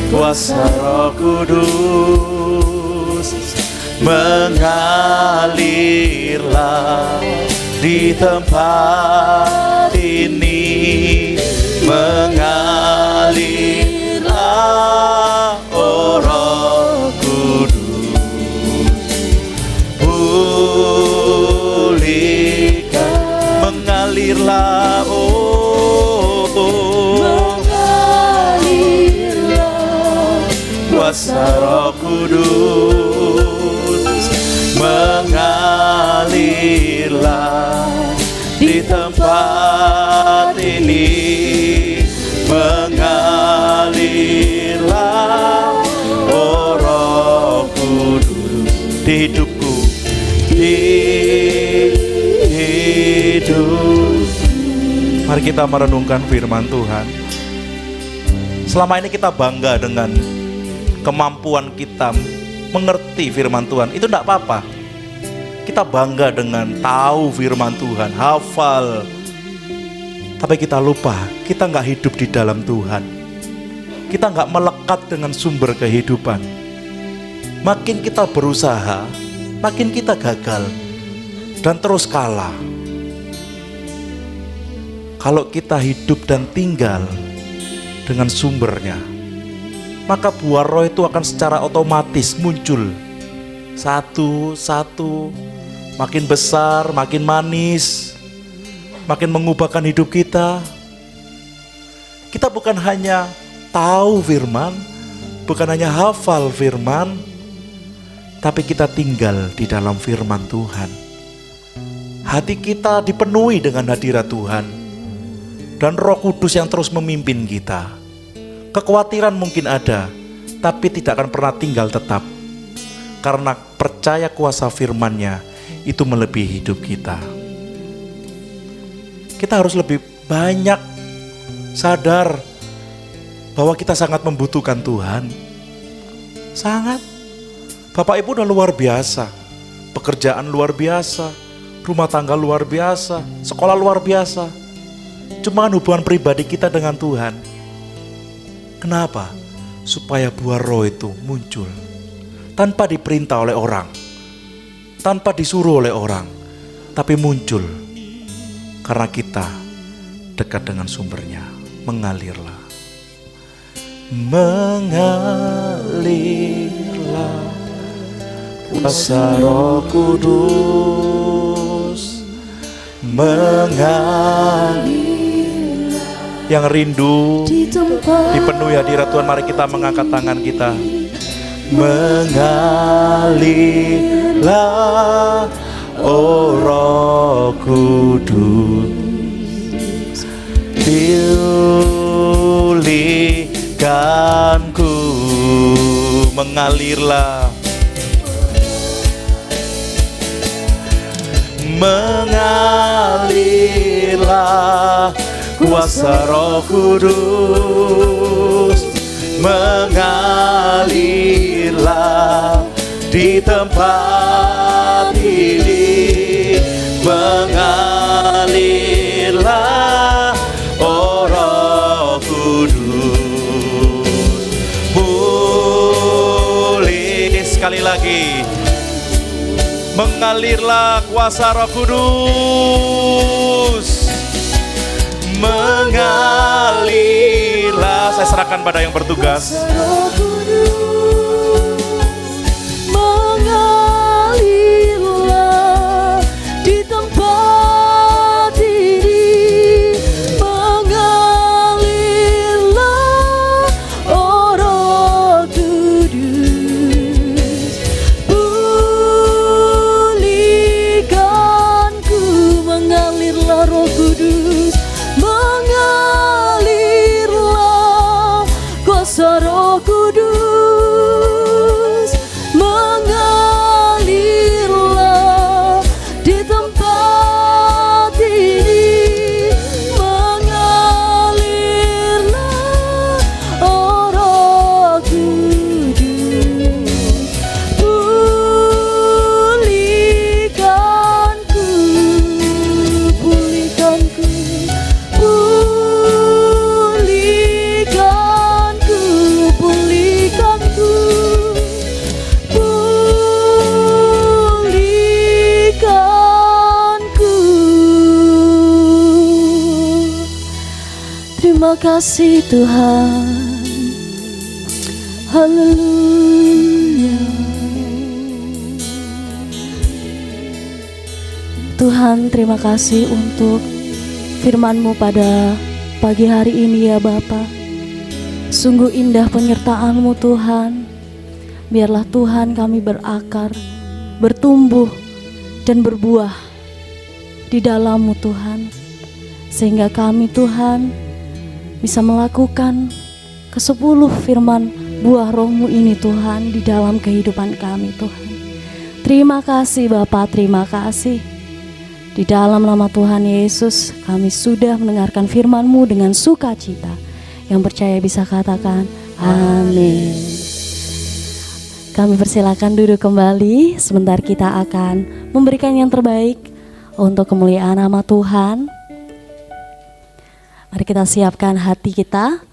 Speaker 5: kuasa Roh Kudus, mengalirlah di tempat ini, mengalirlah oh Roh Kudus, pulihkan, mengalirlah kuasa Roh Kudus, mengalirlah di tempat ini, mengalirlah oh Roh Kudus di hidupku, di hidup. Mari kita merenungkan firman Tuhan. Selama ini kita bangga dengan kemampuan kita mengerti firman Tuhan, itu tidak apa-apa. Kita bangga dengan tahu firman Tuhan, hafal. Tapi kita lupa, kita nggak hidup di dalam Tuhan. Kita nggak melekat dengan sumber kehidupan. Makin kita berusaha, makin kita gagal dan terus kalah. Kalau kita hidup dan tinggal dengan sumbernya, maka buah roh itu akan secara otomatis muncul satu-satu, makin besar, makin manis, makin mengubahkan hidup kita. Kita bukan hanya tahu firman, bukan hanya hafal firman, tapi kita tinggal di dalam firman Tuhan. Hati kita dipenuhi dengan hadirat Tuhan dan Roh Kudus yang terus memimpin kita. Kekhawatiran mungkin ada, tapi tidak akan pernah tinggal tetap. Karena percaya kuasa firman-Nya itu melebihi hidup kita. Kita harus lebih banyak sadar bahwa kita sangat membutuhkan Tuhan. Sangat. Bapak Ibu udah luar biasa. Pekerjaan luar biasa. Rumah tangga luar biasa. Sekolah luar biasa. Cuma hubungan pribadi kita dengan Tuhan. Kenapa? Supaya buah roh itu muncul tanpa diperintah oleh orang, tanpa disuruh oleh orang, tapi muncul karena kita dekat dengan sumbernya. Mengalirlah, mengalirlah kuasa Roh Kudus, mengalir. Yang rindu dipenuhi hadirat Tuhan, mari kita mengangkat tangan kita. Mengalirlah oh Roh Kudus, pulihkanku. Mengalirlah, mengalirlah kuasa Roh Kudus, mengalirlah di tempat ini, mengalirlah oh Roh Kudus. Pulih sekali lagi, mengalirlah kuasa Roh Kudus, mengalir saya serahkan pada yang bertugas.
Speaker 4: Roh Kudus mengalirlah di tempat ini, mengalirlah oh Roh Kudus, pulihkanku, mengalirlah Roh Kudus, mengalirlah kuasa Roh Kudus, mengalirlah di tempat ini, mengalirlah oh Roh Kudus, pulihkanku, pulihkanku, pulihkanku, pulihkanku, pulihkanku. Terima kasih Tuhan. Haleluya.
Speaker 2: Tuhan, terima kasih untuk firman-Mu pada pagi hari ini ya Bapa. Sungguh indah penyertaan-Mu Tuhan. Biarlah Tuhan kami berakar, bertumbuh dan berbuah di dalam-Mu Tuhan. Sehingga kami Tuhan bisa melakukan ke-10 firman buah Roh-Mu ini Tuhan di dalam kehidupan kami Tuhan. Terima kasih Bapa, terima kasih. Di dalam nama Tuhan Yesus kami sudah mendengarkan firman-Mu dengan sukacita. Yang percaya bisa katakan amin. Kami persilakan duduk kembali. Sebentar kita akan memberikan yang terbaik untuk kemuliaan nama Tuhan. Mari kita siapkan hati kita.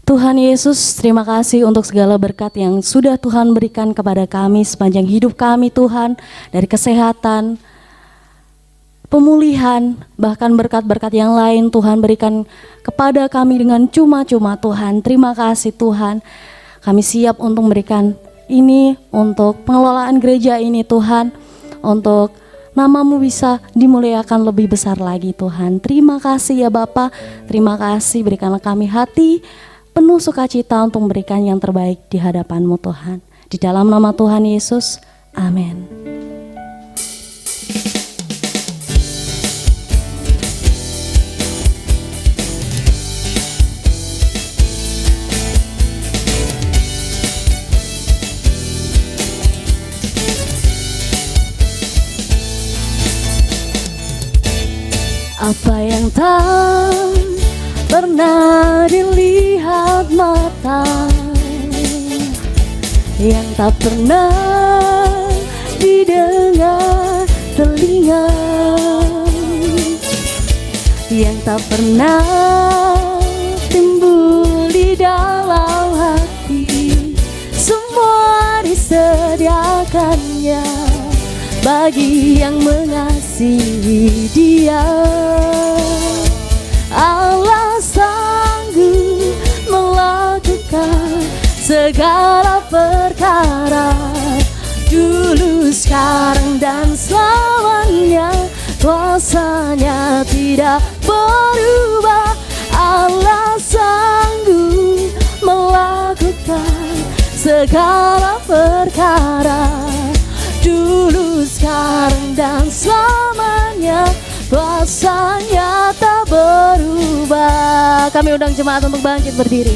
Speaker 2: Tuhan Yesus, terima kasih untuk segala berkat yang sudah Tuhan berikan kepada kami sepanjang hidup kami Tuhan. Dari kesehatan, pemulihan, bahkan berkat-berkat yang lain Tuhan berikan kepada kami dengan cuma-cuma Tuhan. Terima kasih Tuhan. Kami siap untuk memberikan ini untuk pengelolaan gereja ini Tuhan. Untuk nama-Mu bisa dimuliakan lebih besar lagi Tuhan. Terima kasih ya Bapa. Terima kasih, berikanlah kami hati penuh sukacita untuk memberikan yang terbaik di hadapan-Mu Tuhan. Di dalam nama Tuhan Yesus, amin. Apa yang tak pernah dilihat mata, yang tak pernah didengar telinga, yang tak pernah timbul di dalam hati, semua disediakannya bagi yang mengasihi Dia. Allah sanggup melakukan segala perkara, dulu, sekarang, dan selamanya. Kuasanya tidak berubah. Allah sanggup melakukan segala perkara, dulu, sekarang, dan selamanya. Kuasanya tak berubah. Kami undang jemaat untuk bangkit berdiri.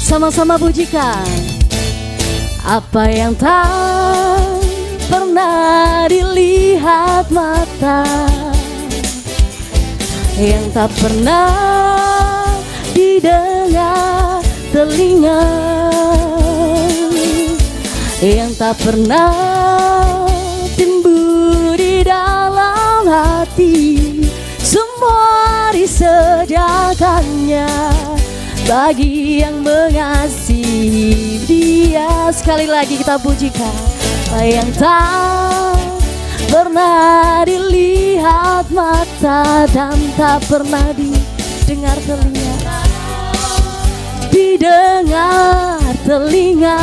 Speaker 2: Sama-sama pujikan. Apa yang tak pernah dilihat mata, yang tak pernah didengar telinga, yang tak pernah timbul di dalam hati, semua disediakannya bagi yang mengasihi Dia. Sekali lagi kita pujikan. Apa yang tak pernah dilihat mata,
Speaker 4: mata dan tak pernah didengar telinga, didengar telinga,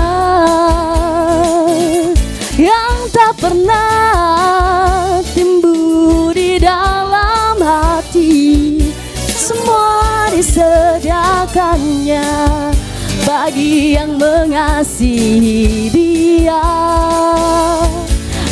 Speaker 4: yang tak pernah timbul di dalam hati. Semua disediakannya bagi yang mengasihi Dia.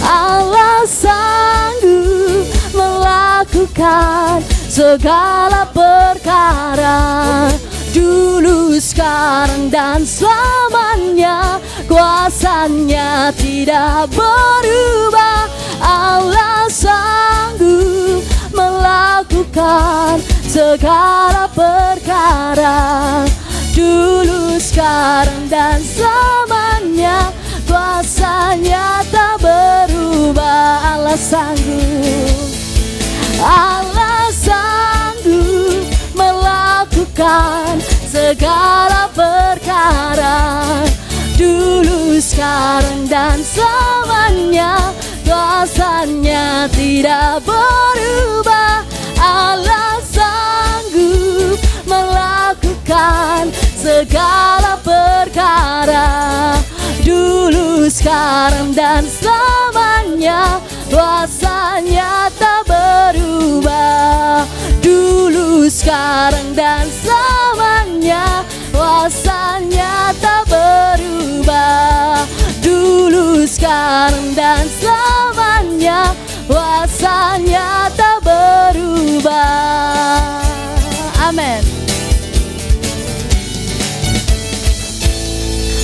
Speaker 4: Allah sanggup melakukan segala perkara, dulu, sekarang, dan selamanya. Kuasanya tidak berubah. Allah sanggup melakukan segala perkara, dulu, sekarang, dan selamanya. Kuasanya tak berubah. Allah sanggup, Allah sanggup melakukan segala perkara, dulu, sekarang, dan selamanya. Kuasanya tidak berubah. Allah sanggup melakukan segala perkara, dulu, sekarang, dan selamanya. Kuasanya tak berubah. Dulu, sekarang, dan selamanya. Kuasanya tak berubah. Dulu, sekarang, dan selamanya. Kuasanya tak berubah. Amin.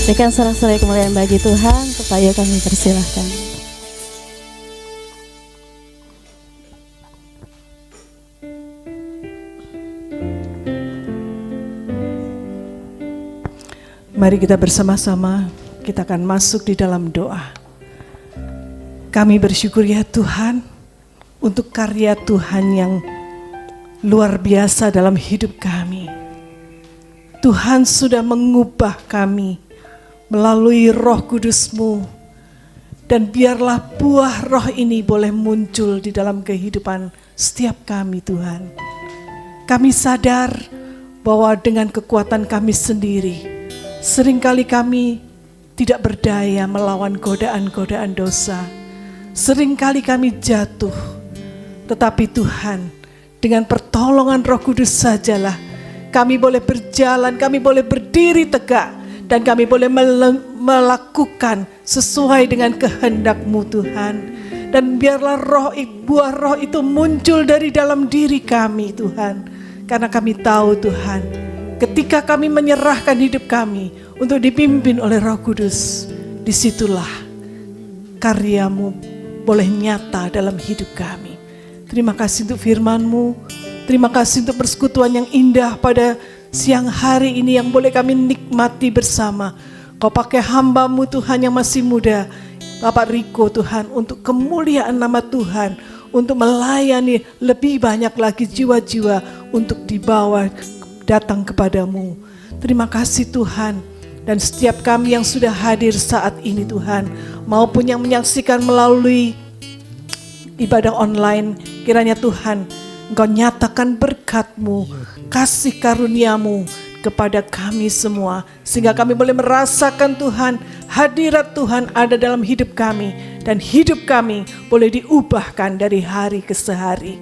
Speaker 2: Berikan sorak-sorai kemuliaan bagi Tuhan. Supaya kami persilahkan.
Speaker 6: Mari kita bersama-sama, kita akan masuk di dalam doa. Kami bersyukur ya Tuhan untuk karya Tuhan yang luar biasa dalam hidup kami. Tuhan sudah mengubah kami melalui Roh Kudus-Mu, dan biarlah buah Roh ini boleh muncul di dalam kehidupan setiap kami Tuhan. Kami sadar bahwa dengan kekuatan kami sendiri, seringkali kami tidak berdaya melawan godaan-godaan dosa. Seringkali kami jatuh, tetapi Tuhan, dengan pertolongan Roh Kudus sajalah kami boleh berjalan, kami boleh berdiri tegak, dan kami boleh melakukan sesuai dengan kehendak-Mu Tuhan. Dan biarlah buah Roh itu muncul dari dalam diri kami Tuhan. Karena kami tahu Tuhan, ketika kami menyerahkan hidup kami untuk dipimpin oleh Roh Kudus, disitulah karya-Mu boleh nyata dalam hidup kami. Terima kasih untuk firman-Mu, terima kasih untuk persekutuan yang indah pada siang hari ini yang boleh kami nikmati bersama. Kau pakai hamba-Mu Tuhan yang masih muda, Bapak Riko Tuhan, untuk kemuliaan nama Tuhan, untuk melayani lebih banyak lagi jiwa-jiwa untuk dibawa datang kepadamu. Terima kasih Tuhan. Dan setiap kami yang sudah hadir saat ini Tuhan, maupun yang menyaksikan melalui ibadah online, kiranya Tuhan Engkau nyatakan berkat-Mu, kasih karunia-Mu kepada kami semua, sehingga kami boleh merasakan Tuhan, hadirat Tuhan ada dalam hidup kami, dan hidup kami boleh diubahkan dari hari ke hari.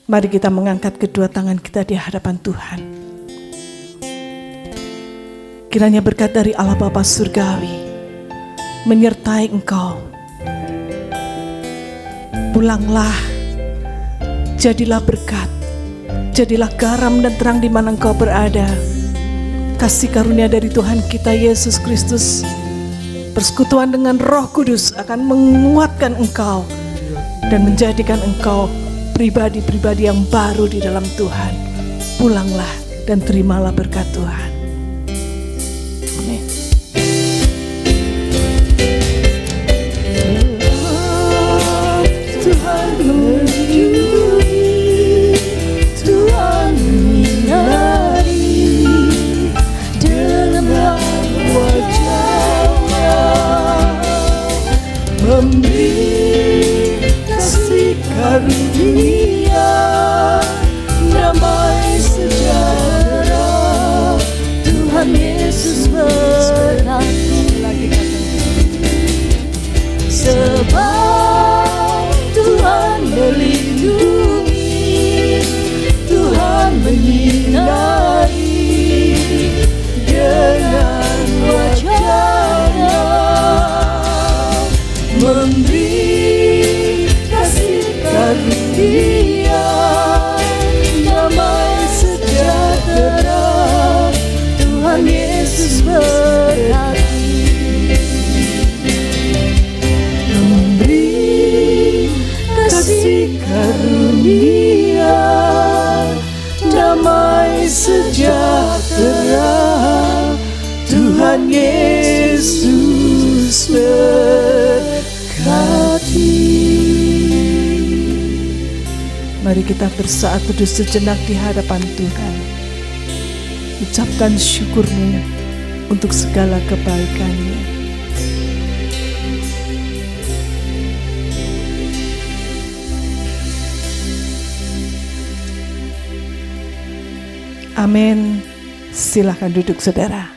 Speaker 6: Mari kita mengangkat kedua tangan kita di hadapan Tuhan. Kiranya berkat dari Allah Bapa Surgawi menyertai engkau. Pulanglah, jadilah berkat, jadilah garam dan terang di mana engkau berada. Kasih karunia dari Tuhan kita Yesus Kristus, persekutuan dengan Roh Kudus akan menguatkan engkau dan menjadikan engkau pribadi-pribadi yang baru di dalam Tuhan. Pulanglah dan terimalah berkat Tuhan. Amin.
Speaker 4: Tuhan menyukai, Tuhan menyinari dalam wajah-Nya, memberi
Speaker 6: Yesus berkati. Mari kita bersatu sejenak di hadapan Tuhan. Ucapkan syukur-Mu untuk segala kebaikan-Nya. Amin. Silakan duduk saudara.